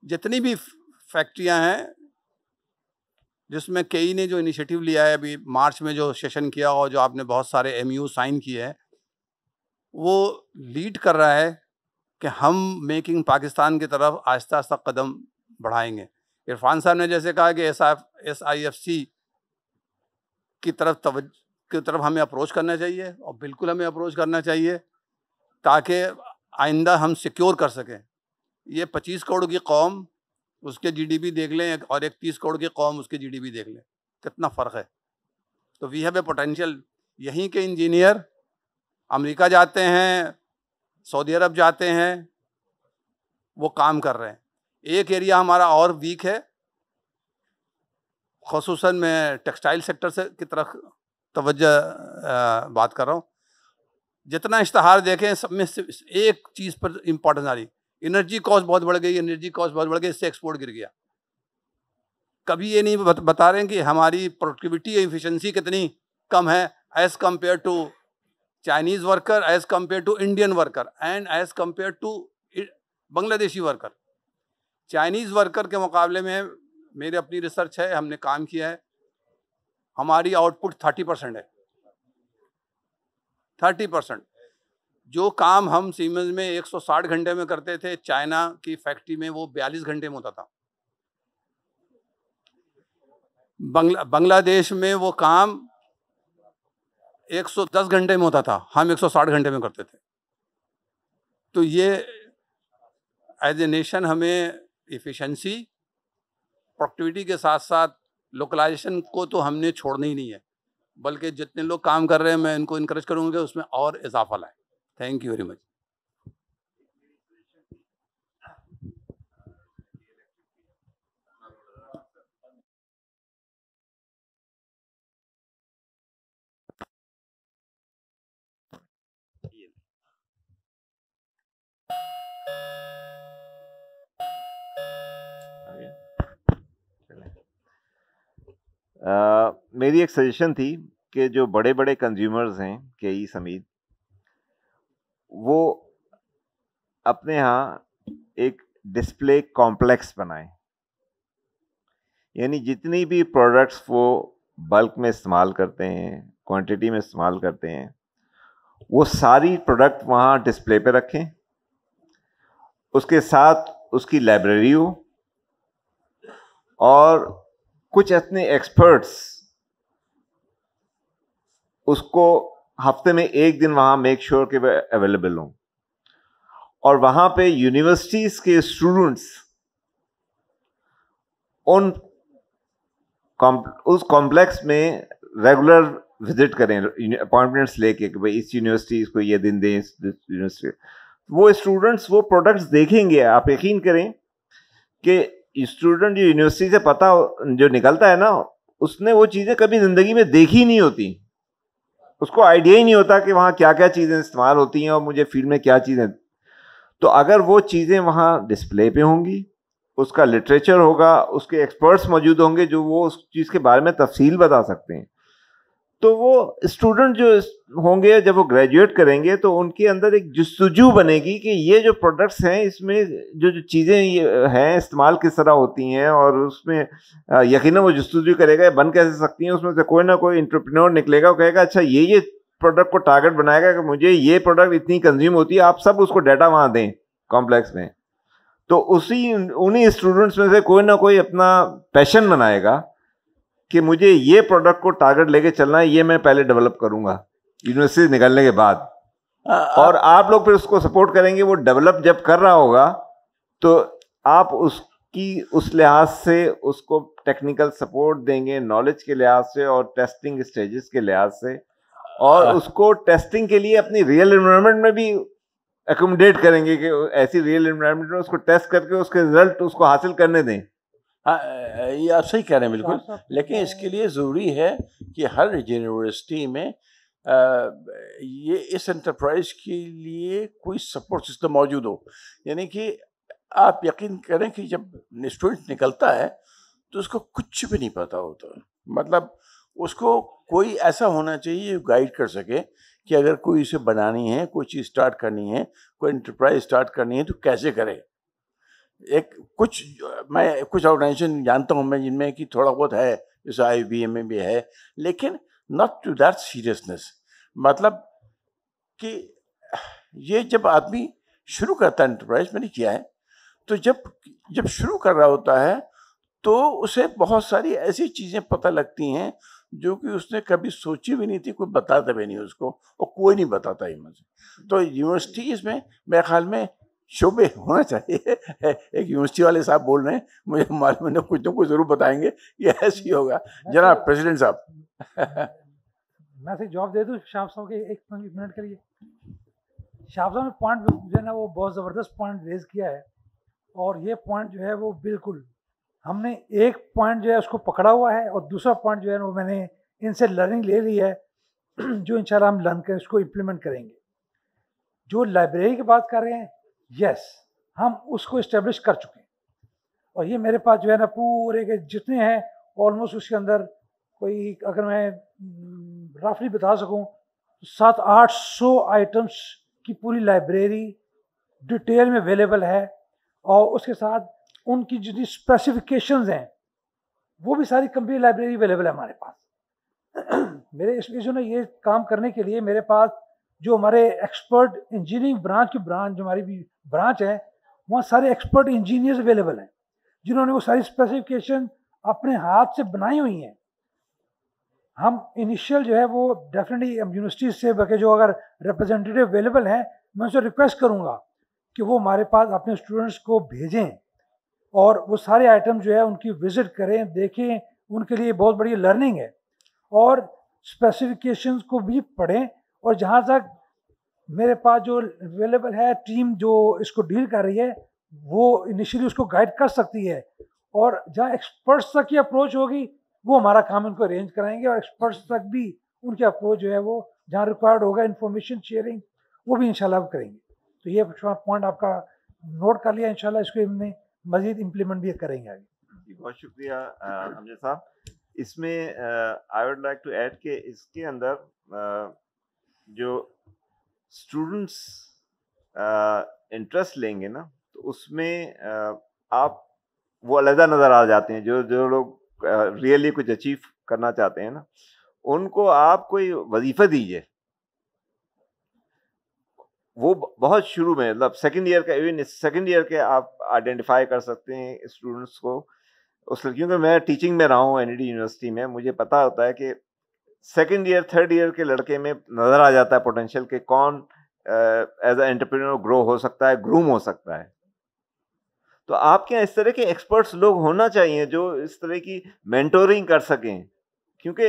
जितनी भी फैक्ट्रियां हैं, जिसमें कई ने जो इनिशिएटिव लिया है, अभी मार्च में जो सेशन किया और जो आपने बहुत सारे MOU साइन किए हैं, वो लीड कर रहा है कि हम मेकिंग पाकिस्तान की तरफ आहिस्ता आहिस्ता कदम बढ़ाएंगे। इरफान साहब ने जैसे कहा कि SIFC की तरफ हमें अप्रोच करना चाहिए, और बिल्कुल हमें अप्रोच करना चाहिए ताकि आइंदा हम सिक्योर कर सकें। ये 25 करोड़ की कौम, उसके GDP देख लें, और एक 30 करोड़ की कौम, उसके GDP देख लें, कितना फ़र्क है। तो वी हैव ए पोटेंशियल। यहीं के इंजीनियर अमेरिका जाते हैं, सऊदी अरब जाते हैं, वो काम कर रहे हैं। एक एरिया हमारा और वीक है, ख़ुसूसन मैं टेक्सटाइल सेक्टर से की तरफ तवज्जो बात कर रहा हूँ। जितना इश्तहार देखें, सब में से एक चीज़ पर इम्पोर्टेंस आ रही, एनर्जी कॉस्ट बहुत बढ़ गई, एनर्जी कॉस्ट बहुत बढ़ गई, इससे एक्सपोर्ट गिर गया। कभी ये नहीं बता रहे हैं कि हमारी प्रोडक्टिविटी एफिशिएंसी कितनी कम है as compare to Chinese worker, as compare to Indian worker, and as compare to Bangladeshi worker. Chinese worker के मुकाबले में मेरी अपनी रिसर्च है, हमने काम किया है, हमारी आउटपुट 30% है। 30%। जो काम हम सीमेंस में 160 घंटे में करते थे, चाइना की फैक्ट्री में वो 42 घंटे में होता था। बांग्लादेश में वो काम 110 घंटे में होता था, हम 160 घंटे में करते थे। तो ये एज ए नेशन हमें इफ़िशेंसी, प्रोडक्टिविटी के साथ साथ लोकलाइजेशन को तो हमने छोड़ना ही नहीं है, बल्कि जितने लोग काम कर रहे हैं मैं इनको इनकरेज करूँगा उसमें और इजाफा लाए। Thank you very much. मेरी एक सजेशन थी कि जो बड़े बड़े कंज्यूमर्स हैं केई समेत, वो अपने यहाँ एक डिस्प्ले कॉम्प्लेक्स बनाएं। यानी जितनी भी प्रोडक्ट्स वो बल्क में इस्तेमाल करते हैं, क्वांटिटी में इस्तेमाल करते हैं, वो सारी प्रोडक्ट वहाँ डिस्प्ले पे रखें। उसके साथ उसकी लाइब्रेरी हो और कुछ अपने एक्सपर्ट्स उसको हफ्ते में एक दिन वहाँ मेक श्योर कि वह अवेलेबल हों, और वहाँ पे यूनिवर्सिटीज़ के स्टूडेंट्स उस कॉम्प्लेक्स में रेगुलर विजिट करें, अपॉइंटमेंट्स लेके कि भाई इस यूनिवर्सिटी को ये दिन दें, इस यूनिवर्सिटी। वो स्टूडेंट्स वो प्रोडक्ट्स देखेंगे। आप यकीन करें कि स्टूडेंट जो यूनिवर्सिटी से पता जो निकलता है ना, उसने वो चीज़ें कभी ज़िंदगी में देखी नहीं होती, उसको आइडिया ही नहीं होता कि वहाँ क्या क्या चीज़ें इस्तेमाल होती हैं और मुझे फील्ड में क्या चीज़ें। तो अगर वो चीज़ें वहाँ डिस्प्ले पे होंगी, उसका लिटरेचर होगा, उसके एक्सपर्ट्स मौजूद होंगे जो वो उस चीज़ के बारे में तफसील बता सकते हैं, तो वो स्टूडेंट जो होंगे जब वो ग्रेजुएट करेंगे तो उनके अंदर एक जस्तजू बनेगी कि ये जो प्रोडक्ट्स हैं इसमें जो चीज़ें हैं इस्तेमाल किस तरह होती हैं, और उसमें यकीनन वो जस्तजू करेगा बन कैसे सकती हैं। उसमें से कोई ना कोई एंटरप्रेन्योर निकलेगा, वो कहेगा अच्छा ये प्रोडक्ट को टारगेट बनाएगा कि मुझे ये प्रोडक्ट इतनी कंज्यूम होती है, आप सब उसको डाटा वहाँ दें कॉम्प्लेक्स में। तो उन्हीं स्टूडेंट्स में से कोई ना कोई अपना पैशन बनाएगा कि मुझे ये प्रोडक्ट को टारगेट लेके चलना है, ये मैं पहले डेवलप करूंगा यूनिवर्सिटी निकलने के बाद, और आप लोग फिर उसको सपोर्ट करेंगे। वो डेवलप जब कर रहा होगा तो आप उसकी उस लिहाज से उसको टेक्निकल सपोर्ट देंगे, नॉलेज के लिहाज से और टेस्टिंग स्टेजेस के लिहाज से, और उसको टेस्टिंग के लिए अपनी रियल एनवायरनमेंट में भी एकोमोडेट करेंगे कि ऐसी रियल एनवायरनमेंट में उसको टेस्ट करके उसके रिजल्ट उसको हासिल करने दें। हाँ, ये आप सही कह रहे हैं बिल्कुल, लेकिन इसके लिए ज़रूरी है कि हर यूनिवर्सिटी में ये इस एंटरप्राइज के लिए कोई सपोर्ट सिस्टम मौजूद हो। यानी कि आप यकीन करें कि जब स्टूडेंट निकलता है तो उसको कुछ भी नहीं पता होता, मतलब उसको कोई ऐसा होना चाहिए जो गाइड कर सके कि अगर कोई इसे बनानी है, कोई चीज़ स्टार्ट करनी है, कोई एंटरप्राइज स्टार्ट करनी है तो कैसे करे। मैं कुछ ऑर्गेनाइजेशन जानता हूँ मैं जिनमें कि थोड़ा बहुत है, जैसे IBM में भी है, लेकिन नॉट टू दैट सीरियसनेस। मतलब कि ये जब आदमी शुरू करता है एंटरप्राइज, मैंने किया है, तो जब शुरू कर रहा होता है तो उसे बहुत सारी ऐसी चीज़ें पता लगती हैं जो कि उसने कभी सोची भी नहीं थी, कोई बताता भी नहीं उसको, और कोई नहीं बताता ही मुझे। तो यूनिवर्सिटीज़ में मेरे ख्याल में शोबे होना चाहिए। एक यूनिवर्सिटी वाले साहब बोल रहे हैं, मुझे मालूम है कुछ ना कुछ जरूर बताएंगे, ये ऐसे ही होगा। जनाब प्रेसिडेंट साहब मैं से जवाब दे दूं शाह साहब के एक मिनट के लिए। शाह साहब ने पॉइंट जो है ना वो बहुत ज़बरदस्त पॉइंट रेज किया है, और ये पॉइंट जो है वो बिल्कुल हमने एक पॉइंट जो है उसको पकड़ा हुआ है, और दूसरा पॉइंट जो है वो मैंने इनसे लर्निंग ले ली है जो इंशाल्लाह हम लर्न कर उसको इम्प्लीमेंट करेंगे। जो लाइब्रेरी की बात कर रहे हैं, यस हम उसको इस्टेब्लिश कर चुके हैं, और ये मेरे पास जो है ना पूरे के जितने हैं ऑलमोस्ट उसके अंदर कोई अगर मैं रफली बता सकूं तो 700-800 आइटम्स की पूरी लाइब्रेरी डिटेल में अवेलेबल है, और उसके साथ उनकी जितनी स्पेसिफिकेशंस हैं वो भी सारी कंप्लीट लाइब्रेरी अवेलेबल है हमारे पास। मेरे इसलिए जो ना ये काम करने के लिए मेरे पास जो हमारे एक्सपर्ट इंजीनियरिंग ब्रांच की जो हमारी भी ब्रांच है, वहाँ सारे एक्सपर्ट इंजीनियर्स अवेलेबल हैं जिन्होंने वो सारी स्पेसिफिकेशन अपने हाथ से बनाई हुई हैं। हम इनिशियल जो है वो डेफिनेटली यूनिवर्सिटी से बल्कि जो अगर रिप्रेजेंटेटिव अवेलेबल हैं मैं उनसे रिक्वेस्ट करूँगा कि वो हमारे पास अपने स्टूडेंट्स को भेजें और वो सारे आइटम जो है उनकी विज़िट करें, देखें, उनके लिए बहुत बड़ी लर्निंग है। और स्पेसिफिकेशंस को भी पढ़ें, और जहाँ तक मेरे पास जो अवेलेबल है टीम जो इसको डील कर रही है, वो इनिशियली उसको गाइड कर सकती है, और जहाँ एक्सपर्ट्स तक की अप्रोच होगी वो हमारा काम उनको अरेंज कराएंगे, और एक्सपर्ट्स तक भी उनकी अप्रोच जो है वो जहाँ रिक्वायर्ड होगा इंफॉर्मेशन शेयरिंग वो भी इंशाल्लाह करेंगे। तो ये पॉइंट आपका नोट कर लिया, इंशाल्लाह इसको हमने मज़ीद इम्प्लीमेंट भी करेंगे आगे। बहुत शुक्रिया अमजद साहब। इसमें I would like to add कि इसके अंदर जो स्टूडेंट्स इंटरेस्ट लेंगे ना, तो उसमें आप वो अलग नज़र आ जाते हैं। जो लोग रियली कुछ अचीव करना चाहते हैं ना, उनको आप कोई वजीफ़ा दीजिए, वो बहुत शुरू में मतलब सेकंड ईयर का, इवन सेकंड ईयर के आप आइडेंटिफाई कर सकते हैं स्टूडेंट्स को। उस क्योंकि मैं टीचिंग में रहा हूँ एनईडी यूनिवर्सिटी में, मुझे पता होता है कि सेकंड ईयर थर्ड ईयर के लड़के में नज़र आ जाता है पोटेंशियल के कौन एज ए एंटरप्रेन्योर ग्रो हो सकता है, ग्रूम हो सकता है। तो आपके यहाँ इस तरह के एक्सपर्ट्स लोग होना चाहिए जो इस तरह की मेंटोरिंग कर सकें, क्योंकि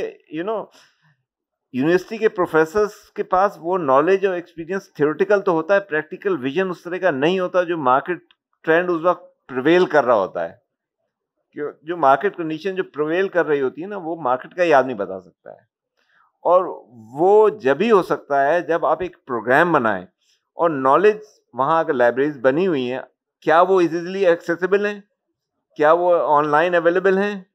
यूनिवर्सिटी के प्रोफेसर्स के पास वो नॉलेज और एक्सपीरियंस थ्योरेटिकल तो होता है, प्रैक्टिकल विजन उस तरह का नहीं होता जो मार्केट ट्रेंड उस वक्त प्रिवेल कर रहा होता है। जो मार्केट कंडीशन जो प्रिवेल कर रही होती है ना, वो मार्केट का ही आदमी बता सकता है। और वो जब ही हो सकता है जब आप एक प्रोग्राम बनाएं और नॉलेज वहाँ अगर लाइब्रेरीज बनी हुई हैं, क्या वो इजीली एक्सेसिबल हैं, क्या वो ऑनलाइन अवेलेबल हैं,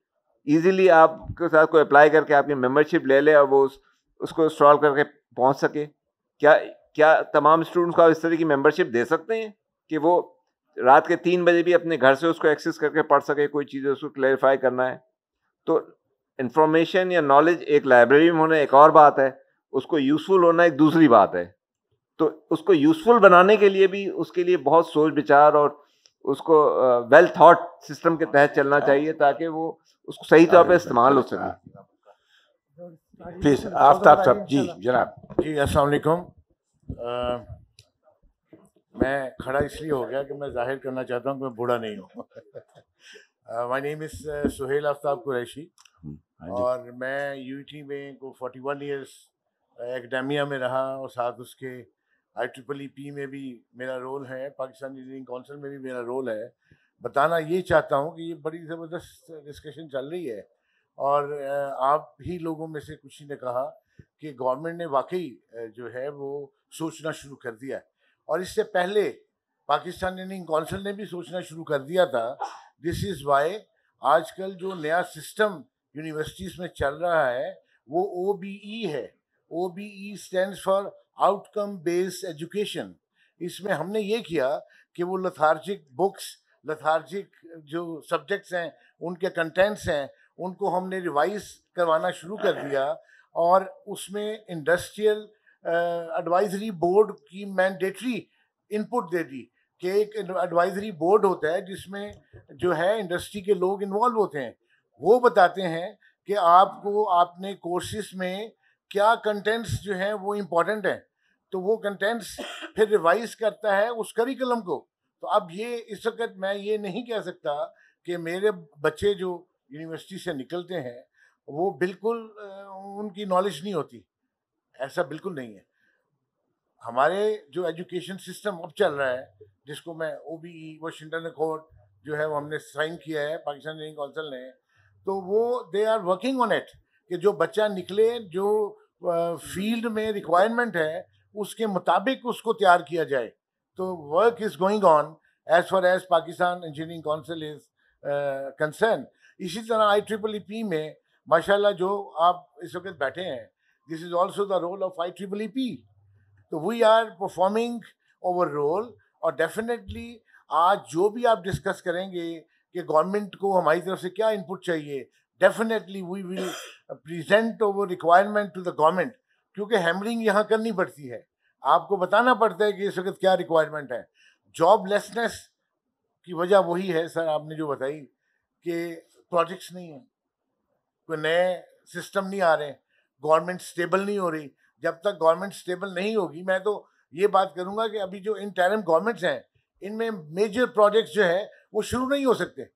इजीली आपके साथ कोई अप्लाई करके आपकी मेंबरशिप ले ले और वो उसको इंस्टॉल करके पहुँच सके। क्या तमाम स्टूडेंट्स को आप इस तरह की मेंबरशिप दे सकते हैं कि वो रात के 3 बजे भी अपने घर से उसको एक्सेस करके पढ़ सके, कोई चीज़ उसको क्लैरिफाई करना है। तो इंफॉर्मेशन या नॉलेज एक लाइब्रेरी में होना एक और बात है, उसको यूज़फुल होना एक दूसरी बात है। तो उसको यूज़फुल बनाने के लिए भी उसके लिए बहुत सोच विचार और उसको वेल थॉट सिस्टम के तहत चलना चाहिए ताकि वो उसको सही तौर पे इस्तेमाल हो सके। प्लीज आफ्ताब साहब। जी जनाब। जी अस्सलाम वालेकुम। मैं खड़ा इसलिए हो गया कि मैं जाहिर करना चाहता हूँ कि मैं बूढ़ा नहीं हूँ। My name is Suhail Aftab Qureshi और मैं यूटी में को 41 ईयर्स एकेडमिया में रहा और साथ उसके IEEE में भी मेरा रोल है, पाकिस्तान इंजीनियरिंग काउंसिल में भी मेरा रोल है। बताना ये चाहता हूँ कि ये बड़ी ज़बरदस्त डिस्कशन चल रही है और आप ही लोगों में से कुछ ही ने कहा कि गवर्नमेंट ने वाकई जो है वो सोचना शुरू कर दिया है और इससे पहले पाकिस्तान इंजीनियरिंग काउंसिल ने भी सोचना शुरू कर दिया था। दिस इज़ वाई आजकल जो नया सिस्टम यूनिवर्सिटीज़ में चल रहा है वो OBE है। OBE stands for outcome based education. इसमें हमने ये किया कि वो लथार्जिक बुक्स, लथार्जिक जो सब्जेक्ट्स हैं, उनके कंटेंट्स हैं, उनको हमने रिवाइज करवाना शुरू कर दिया और उसमें इंडस्ट्रियल एडवाइजरी बोर्ड की मैंडेटरी इनपुट दे दी कि एक एडवाइजरी बोर्ड होता है जिसमें जो है इंडस्ट्री के लोग इन्वॉल्व होते हैं। वो बताते हैं कि आपको आपने कोर्सेज में क्या कंटेंट्स जो हैं वो इम्पॉर्टेंट हैं, तो वो कंटेंट्स फिर रिवाइज करता है उस करिकुलम को। तो अब ये इस वक्त मैं ये नहीं कह सकता कि मेरे बच्चे जो यूनिवर्सिटी से निकलते हैं वो बिल्कुल उनकी नॉलेज नहीं होती, ऐसा बिल्कुल नहीं है। हमारे जो एजुकेशन सिस्टम अब चल रहा है जिसको मैं OBE वाशिंगटन अकॉर्ड जो है वो हमने साइन किया है पाकिस्तान इंजीनियरिंग काउंसिल ने, तो वो they are working on it कि जो बच्चा निकले जो फील्ड में रिक्वायरमेंट है उसके मुताबिक उसको तैयार किया जाए। तो work is going on as far as Pakistan engineering council is concern. इसी तरह IEEE में माशाल्लाह जो आप इस वक्त बैठे हैं, this is also the role of IEEE। तो we are performing over role और डेफिनेटली आज जो भी आप डिस्कस करेंगे कि गवर्नमेंट को हमारी तरफ से क्या इनपुट चाहिए, definitely we will present over requirement to the government, क्योंकि हैमरिंग यहाँ करनी पड़ती है, आपको बताना पड़ता है कि इस वक्त क्या रिक्वायरमेंट है। जॉबलेसनेस की वजह वही है सर आपने जो बताई कि प्रोजेक्ट्स नहीं हैं, कोई नए सिस्टम नहीं आ रहे, गवर्नमेंट स्टेबल नहीं हो रही। जब तक गवर्नमेंट स्टेबल नहीं होगी, मैं तो ये बात करूंगा कि अभी जो इंटरिम गवर्नमेंट्स हैं इनमें मेजर प्रोजेक्ट्स जो है वो शुरू नहीं हो सकते।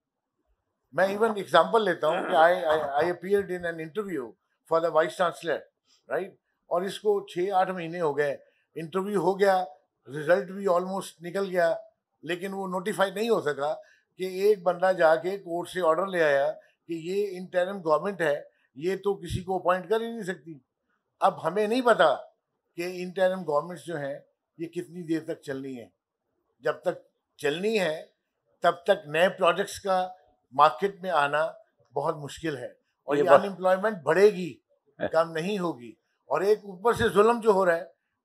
मैं इवन एग्जांपल लेता हूँ कि आई appeared in an interview for the vice chancellor, right, और इसको 6-8 महीने हो गए, इंटरव्यू हो गया, रिजल्ट भी ऑलमोस्ट निकल गया, लेकिन वो नोटिफाई नहीं हो सका कि एक बंदा जाके कोर्ट से ऑर्डर ले आया कि ये इंटरिम गवर्नमेंट है, ये तो किसी को अपॉइंट कर ही नहीं सकती। अब हमें नहीं पता कि इंटरिम गवर्नमेंट्स जो हैं ये कितनी देर तक चलनी है। जब तक चलनी है तब तक नए प्रोजेक्ट्स का मार्केट में आना बहुत मुश्किल है, और ये अनएम्प्लॉयमेंट बढ़ेगी, कम नहीं होगी। और एक ऊपर से जुल्म जो हो रहा है,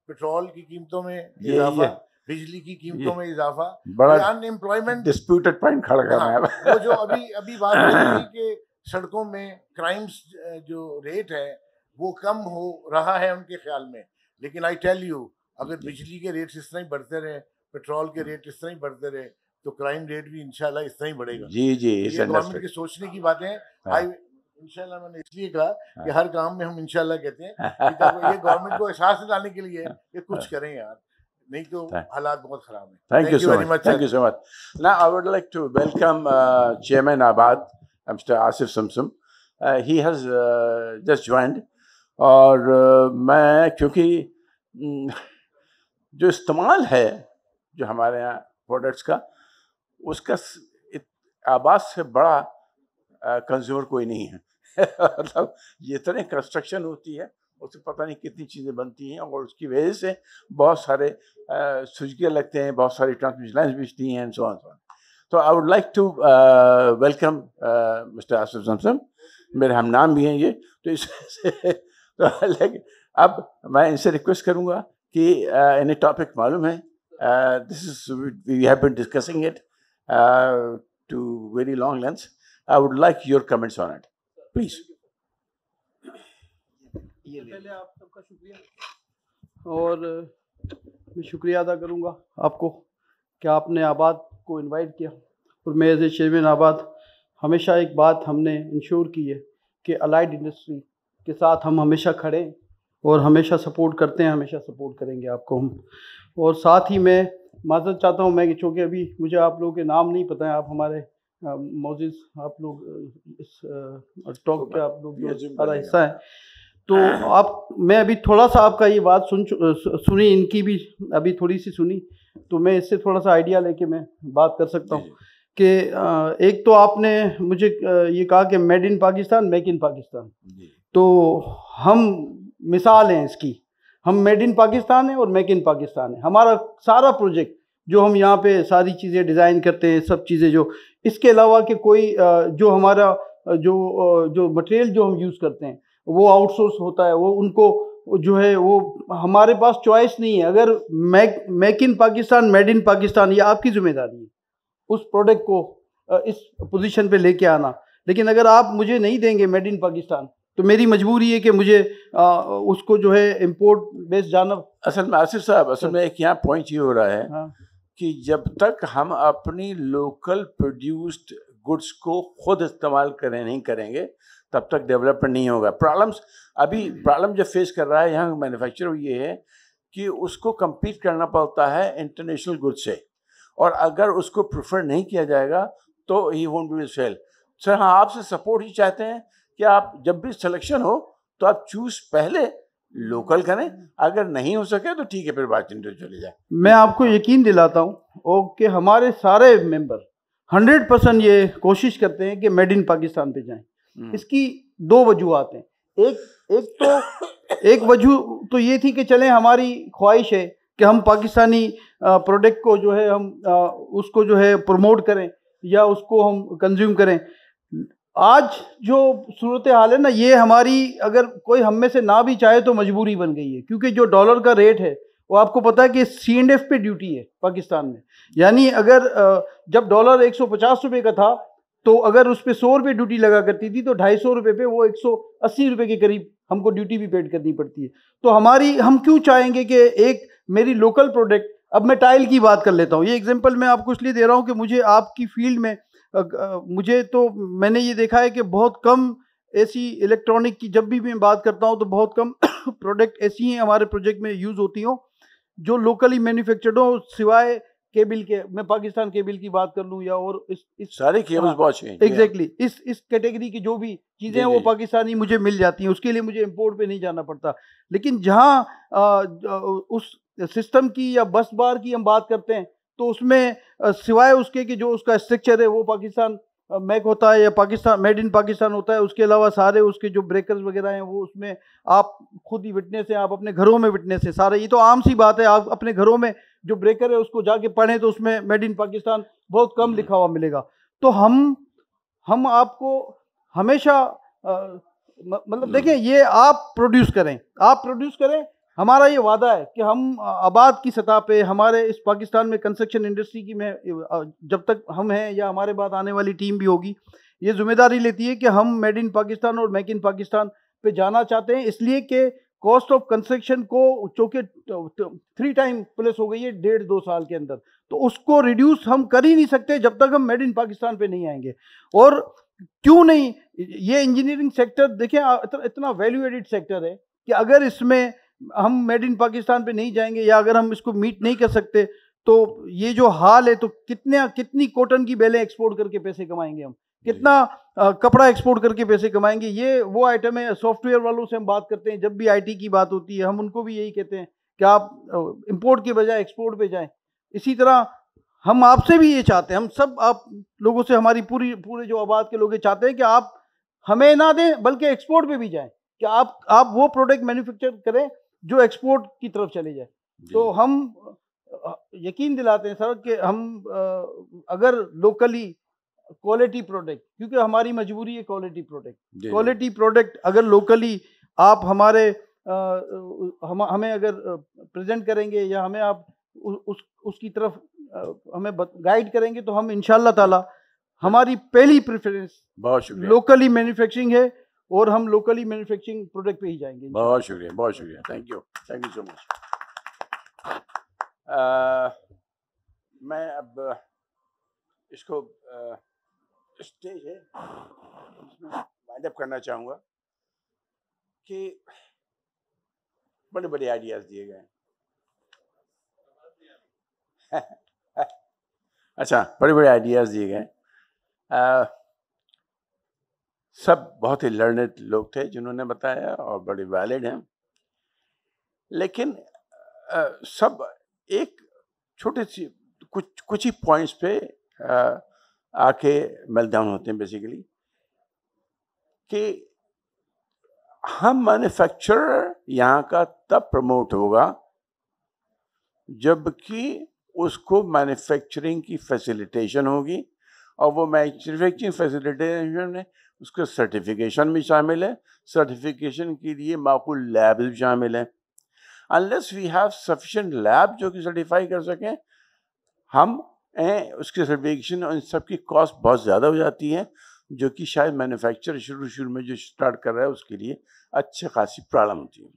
पेट्रोल की कीमतों में इजाफा, बिजली की कीमतों में इजाफा, बड़ा अनएम्प्लॉयमेंट डिस्प्यूटेड पॉइंट खड़ा कर रहे हैं। वो जो अभी बात हो रही थी कि सड़कों में क्राइम्स जो रेट है वो कम हो रहा है उनके ख्याल में, लेकिन आई टेल यू, अगर बिजली के रेट इस तरह ही बढ़ते रहे, पेट्रोल के रेट इस तरह ही बढ़ते रहे, तो क्राइम रेट भी इंशाल्लाह इस तरह ही बढ़ेगा। जी जी, ये गवर्नमेंट के सोचने की बातें हैं। आई इंशाल्लाह मैंने इसलिए कहा कि हर काम में हम इंशाल्लाह कहते हैं कि ये गवर्नमेंट को एहसास दिलाने के लिए ये कुछ करें यार, नहीं तो हालात बहुत खराब हैं। Thank you so much. Thank you so much. Now I would like to welcome Chairman Abad, Mr. Asif Samsum. He has just joined. और मैं क्योंकि जो इस्तेमाल है जो हमारे यहाँ प्रोडक्ट्स का, उसका आबाद से बड़ा कंज्यूमर कोई नहीं है। मतलब जितने कंस्ट्रक्शन होती है उससे पता नहीं कितनी चीज़ें बनती हैं, और उसकी वजह से बहुत सारे स्विच लगते हैं, बहुत सारी ट्रांसमिशन लाइन्स बिजती हैं, एंड सो ऑन। तो I would like to welcome mister Asif Samsam. मेरे हम नाम भी हैं ये, तो इससे तो अब मैं इनसे रिक्वेस्ट करूँगा कि इन्हें टॉपिक मालूम है, this is we have been discussing it to very long length. I would like your comments on it please. पहले आप सबका शुक्रिया, और मैं शुक्रिया अदा करूंगा आपको कि आपने आबाद को इनवाइट किया। और मैं एज ए चेयरमैन आबाद हमेशा एक बात हमने इंश्योर की है कि अलाइड इंडस्ट्री के साथ हम हमेशा खड़े हैं और हमेशा सपोर्ट करते हैं, हमेशा सपोर्ट करेंगे आपको हम। और साथ ही मैं माजरत चाहता हूँ मैं कि चूँकि अभी मुझे आप लोगों के नाम नहीं पता है, आप हमारे मौजूद आप लोग इस टॉक के आप लोग जो सारा हिस्सा है, तो आप मैं अभी थोड़ा सा आपका ये बात सुनी, इनकी भी अभी थोड़ी सी सुनी, तो मैं इससे थोड़ा सा आइडिया लेके मैं बात कर सकता हूँ कि एक तो आपने मुझे ये कहा कि made in Pakistan, make in Pakistan, तो हम मिसाल हैं इसकी, हम मेड इन पाकिस्तान है और मेक इन पाकिस्तान है। हमारा सारा प्रोजेक्ट जो हम यहाँ पे सारी चीज़ें डिज़ाइन करते हैं, सब चीज़ें जो इसके अलावा कि कोई जो हमारा जो मटेरियल जो हम यूज़ करते हैं वो आउटसोर्स होता है, वो उनको जो है वो हमारे पास चॉइस नहीं है। अगर make in Pakistan, made in Pakistan, ये आपकी जिम्मेदारी है उस प्रोडक्ट को इस पोजीशन पे लेके आना। लेकिन अगर आप मुझे नहीं देंगे मेड इन पाकिस्तान, तो मेरी मजबूरी है कि मुझे उसको जो है इम्पोर्ट बेस जाना। असल में आसिफ साहब, असल में एक यहाँ पॉइंट ये हो रहा है कि जब तक हम अपनी लोकल प्रोड्यूस्ड गुड्स को खुद इस्तेमाल नहीं करेंगे तब तक डेवलपमेंट नहीं होगा। प्रॉब्लम जो फेस कर रहा है यहाँ मैन्युफैक्चरर ये है कि उसको compete करना पड़ता है इंटरनेशनल गुड्स से, और अगर उसको प्रेफर नहीं किया जाएगा तो he won't be sale. Sir हाँ, आपसे सपोर्ट ही चाहते हैं कि आप जब भी सिलेक्शन हो तो आप चूज पहले लोकल करें, अगर नहीं हो सके तो ठीक है, फिर बात चली जाए। मैं आपको यकीन दिलाता हूँ कि हमारे सारे मेंबर 100% ये कोशिश करते हैं कि मेड इन पाकिस्तान पे जाएं। इसकी दो वजूहत हैं। एक वजह तो ये थी कि चलें, हमारी ख्वाहिश है कि हम पाकिस्तानी प्रोडक्ट को जो है हम उसको जो है प्रमोट करें या उसको हम कंज्यूम करें। आज जो सूरत हाल है ना, ये हमारी अगर कोई हम में से ना भी चाहे तो मजबूरी बन गई है, क्योंकि जो डॉलर का रेट है वो आपको पता है कि C&F पे ड्यूटी है पाकिस्तान में। यानी अगर जब डॉलर 150 रुपये का था तो अगर उस पर 100 रुपये ड्यूटी लगा करती थी तो 250 रुपये पे वो 180 रुपये के करीब हमको ड्यूटी भी पेड करनी पड़ती है। तो हम क्यों चाहेंगे कि एक मेरी लोकल प्रोडक्ट, अब मैं टाइल की बात कर लेता हूँ, ये एग्जांपल मैं आपको इसलिए दे रहा हूँ कि मुझे आपकी फील्ड में मैंने ये देखा है कि बहुत कम ऐसी इलेक्ट्रॉनिक की जब भी मैं बात करता हूँ तो बहुत कम प्रोडक्ट ऐसी हैं हमारे प्रोजेक्ट में यूज़ होती हों जो लोकली मैन्युफैक्चर्ड हो, सिवाय केबल के, मैं पाकिस्तान केबल की बात कर लूँ या और इस सारे केबल्स बहुत अच्छे हैं। एग्जैक्टली इस कैटेगरी की जो भी चीज़ें हैं वो पाकिस्तानी मुझे मिल जाती हैं, उसके लिए मुझे इंपोर्ट पे नहीं जाना पड़ता। लेकिन जहाँ उस सिस्टम की या बस बार की हम बात करते हैं तो उसमें सिवाय उसके कि जो उसका स्ट्रक्चर है वो पाकिस्तान मेक होता है या पाकिस्तान मेड इन पाकिस्तान होता है, उसके अलावा सारे उसके जो ब्रेकर्स वगैरह हैं वो उसमें आप खुद ही विटनेस है, आप अपने घरों में विटनेस है सारे। ये तो आम सी बात है, आप अपने घरों में जो ब्रेकर है उसको जाके पढ़ें तो उसमें मेड इन पाकिस्तान बहुत कम लिखा हुआ मिलेगा। तो हम आपको हमेशा मतलब देखें, ये आप प्रोड्यूस करें, हमारा ये वादा है कि हम आबाद की सतह पे हमारे इस पाकिस्तान में कंस्ट्रक्शन इंडस्ट्री की में जब तक हम हैं या हमारे बाद आने वाली टीम भी होगी, ये जिम्मेदारी लेती है कि हम मेड इन पाकिस्तान और मेक इन पाकिस्तान पे जाना चाहते हैं। इसलिए कि कॉस्ट ऑफ कंस्ट्रक्शन को चूँकि 3 टाइम प्लस हो गई है 1.5-2 साल के अंदर, तो उसको रिड्यूस हम कर ही नहीं सकते जब तक हम मेड इन पाकिस्तान पे नहीं आएंगे। और क्यों नहीं, ये इंजीनियरिंग सेक्टर देखें इतना वैल्यू एडिड सेक्टर है कि अगर इसमें हम मेड इन पाकिस्तान पे नहीं जाएंगे या अगर हम इसको मीट नहीं कर सकते तो ये जो हाल है, तो कितनी कॉटन की बेलें एक्सपोर्ट करके पैसे कमाएंगे हम, कितना कपड़ा एक्सपोर्ट करके पैसे कमाएंगे। ये वो आइटम है। सॉफ्टवेयर वालों से हम बात करते हैं, जब भी आईटी की बात होती है हम उनको भी यही कहते हैं कि आप इंपोर्ट के बजाय एक्सपोर्ट पे जाएं। इसी तरह हम आपसे भी ये चाहते हैं, हम सब आप लोगों से, हमारी पूरे जो आबाद के लोग चाहते हैं कि आप हमें ना दें बल्कि एक्सपोर्ट पे भी जाएं, कि आप वो प्रोडक्ट मैन्युफैक्चर करें जो एक्सपोर्ट की तरफ चले जाए। तो हम यकीन दिलाते हैं सर कि हम अगर लोकली क्वालिटी प्रोडक्ट, क्योंकि हमारी मजबूरी है क्वालिटी प्रोडक्ट अगर लोकली आप हमारे हमें अगर प्रेजेंट करेंगे या हमें आप उसकी तरफ हमें गाइड करेंगे तो हम इंशाल्लाह ताला, हमारी पहली प्रेफरेंस लोकली मैन्युफैक्चरिंग है और हम लोकली मैन्युफैक्चरिंग प्रोडक्ट पे ही जाएंगे। बहुत शुक्रिया, थैंक यू सो मच। मैं अब इसको स्टेज है इसमें वाइंड अप करना चाहूँगा कि बड़े बड़े आइडियाज़ दिए गए। अच्छा, बड़े बड़े आइडियाज़ दिए गए। सब बहुत ही लर्नेड लोग थे जिन्होंने बताया और बड़े वैलिड हैं, लेकिन सब एक छोटे सी कुछ ही पॉइंट्स पे आके मेल्टडाउन होते हैं बेसिकली, कि हम मैन्युफैक्चरर यहाँ का तब प्रमोट होगा जबकि उसको मैन्युफैक्चरिंग की फैसिलिटेशन होगी, और वो मैन्युफैक्चरिंग फैसिलिटेशन में उसका सर्टिफिकेशन भी शामिल है, सर्टिफिकेशन के लिए माकूल लैब भी शामिल है। Unless we have sufficient lab जो कि सर्टिफाई कर सकें, हम उसके सर्टिफिकेशन और इन सब की कॉस्ट बहुत ज़्यादा हो जाती है, जो कि शायद मैन्युफैक्चर शुरू में जो स्टार्ट कर रहा है उसके लिए अच्छी खासी प्रॉब्लम होती है।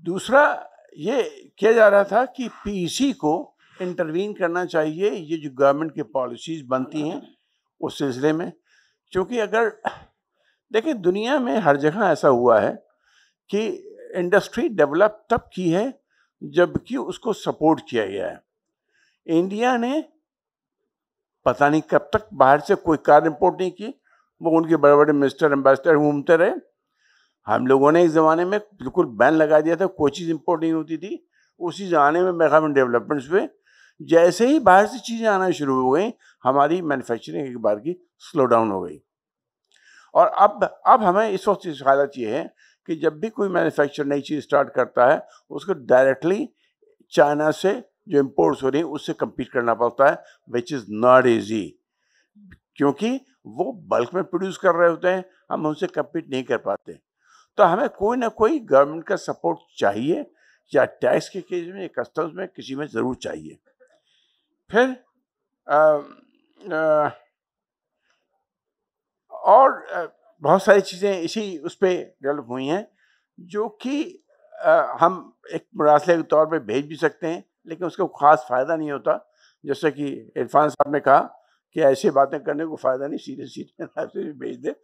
दूसरा ये किया जा रहा था कि पीसी को इंटरवीन करना चाहिए, ये जो गवर्नमेंट की पॉलिसीज़ बनती हैं उस सिलसिले में, क्योंकि अगर देखिए दुनिया में हर जगह ऐसा हुआ है कि इंडस्ट्री डेवलप तब की है जबकि उसको सपोर्ट किया गया है। इंडिया ने पता नहीं कब तक बाहर से कोई कार इंपोर्ट नहीं की, वो उनके बड़े बड़े मिनिस्टर एम्बेसडर घूमते रहे। हम लोगों ने इस ज़माने में बिल्कुल बैन लगा दिया था, कोई चीज़ इंपोर्ट नहीं होती थी। उसी ज़माने में मेगामेंट डेवलपमेंट्स हुए, जैसे ही बाहर से चीज़ें आना शुरू हो गई हमारी मैन्युफैक्चरिंग एक बार की स्लो डाउन हो गई। और अब हमें इस वक्त इस हालत ये है कि जब भी कोई मैन्युफैक्चर नई चीज़ स्टार्ट करता है उसको डायरेक्टली चाइना से जो इम्पोर्ट्स हो रही हैं उससे कम्पीट करना पड़ता है, विच इज़ नॉट ईजी, क्योंकि वो बल्क में प्रोड्यूस कर रहे होते हैं, हम उनसे कम्पीट नहीं कर पाते। तो हमें कोई ना कोई गवर्नमेंट का सपोर्ट चाहिए, या टैक्स के केस में या कस्टम्स में किसी में ज़रूर चाहिए। फिर और बहुत सारी चीज़ें इसी उस पर डेवलप हुई हैं जो कि हम एक मुरासले के तौर पे भेज भी सकते हैं, लेकिन उसका ख़ास फ़ायदा नहीं होता। जैसे कि इरफान साहब ने कहा कि ऐसी बातें करने को फ़ायदा नहीं, सीधे भेज दे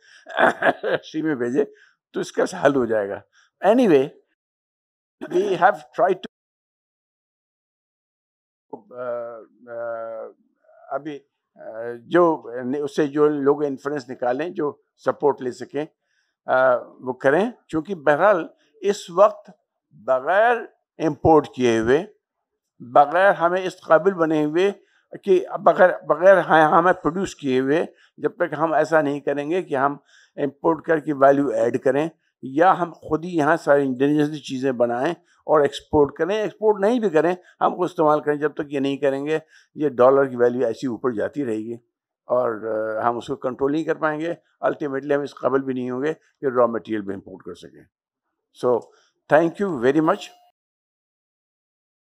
सी में भेजे तो इसका हल हो जाएगा। Anyway, we have tried to अभी जो उससे जो लोग इन्फ्लुएंस निकालें, जो सपोर्ट ले सकें, वो करें। क्योंकि बहरहाल इस वक्त बग़ैर इंपोर्ट किए हुए, बग़ैर हमें इस काबिल बने हुए कि बग़ैर हमें प्रोड्यूस किए हुए, जब तक हम ऐसा नहीं करेंगे कि हम इंपोर्ट करके वैल्यू ऐड करें या हम खुद ही यहाँ सारी इंडिजिनस चीज़ें बनाएं और एक्सपोर्ट करें, एक्सपोर्ट नहीं भी करें, हम उसको इस्तेमाल करें, जब तक ये नहीं करेंगे ये डॉलर की वैल्यू ऐसी ऊपर जाती रहेगी और हम उसको कंट्रोल नहीं कर पाएंगे। अल्टीमेटली हम इस काबिल भी नहीं होंगे कि रॉ मटेरियल भी इंपोर्ट कर सकें। So thank you very much.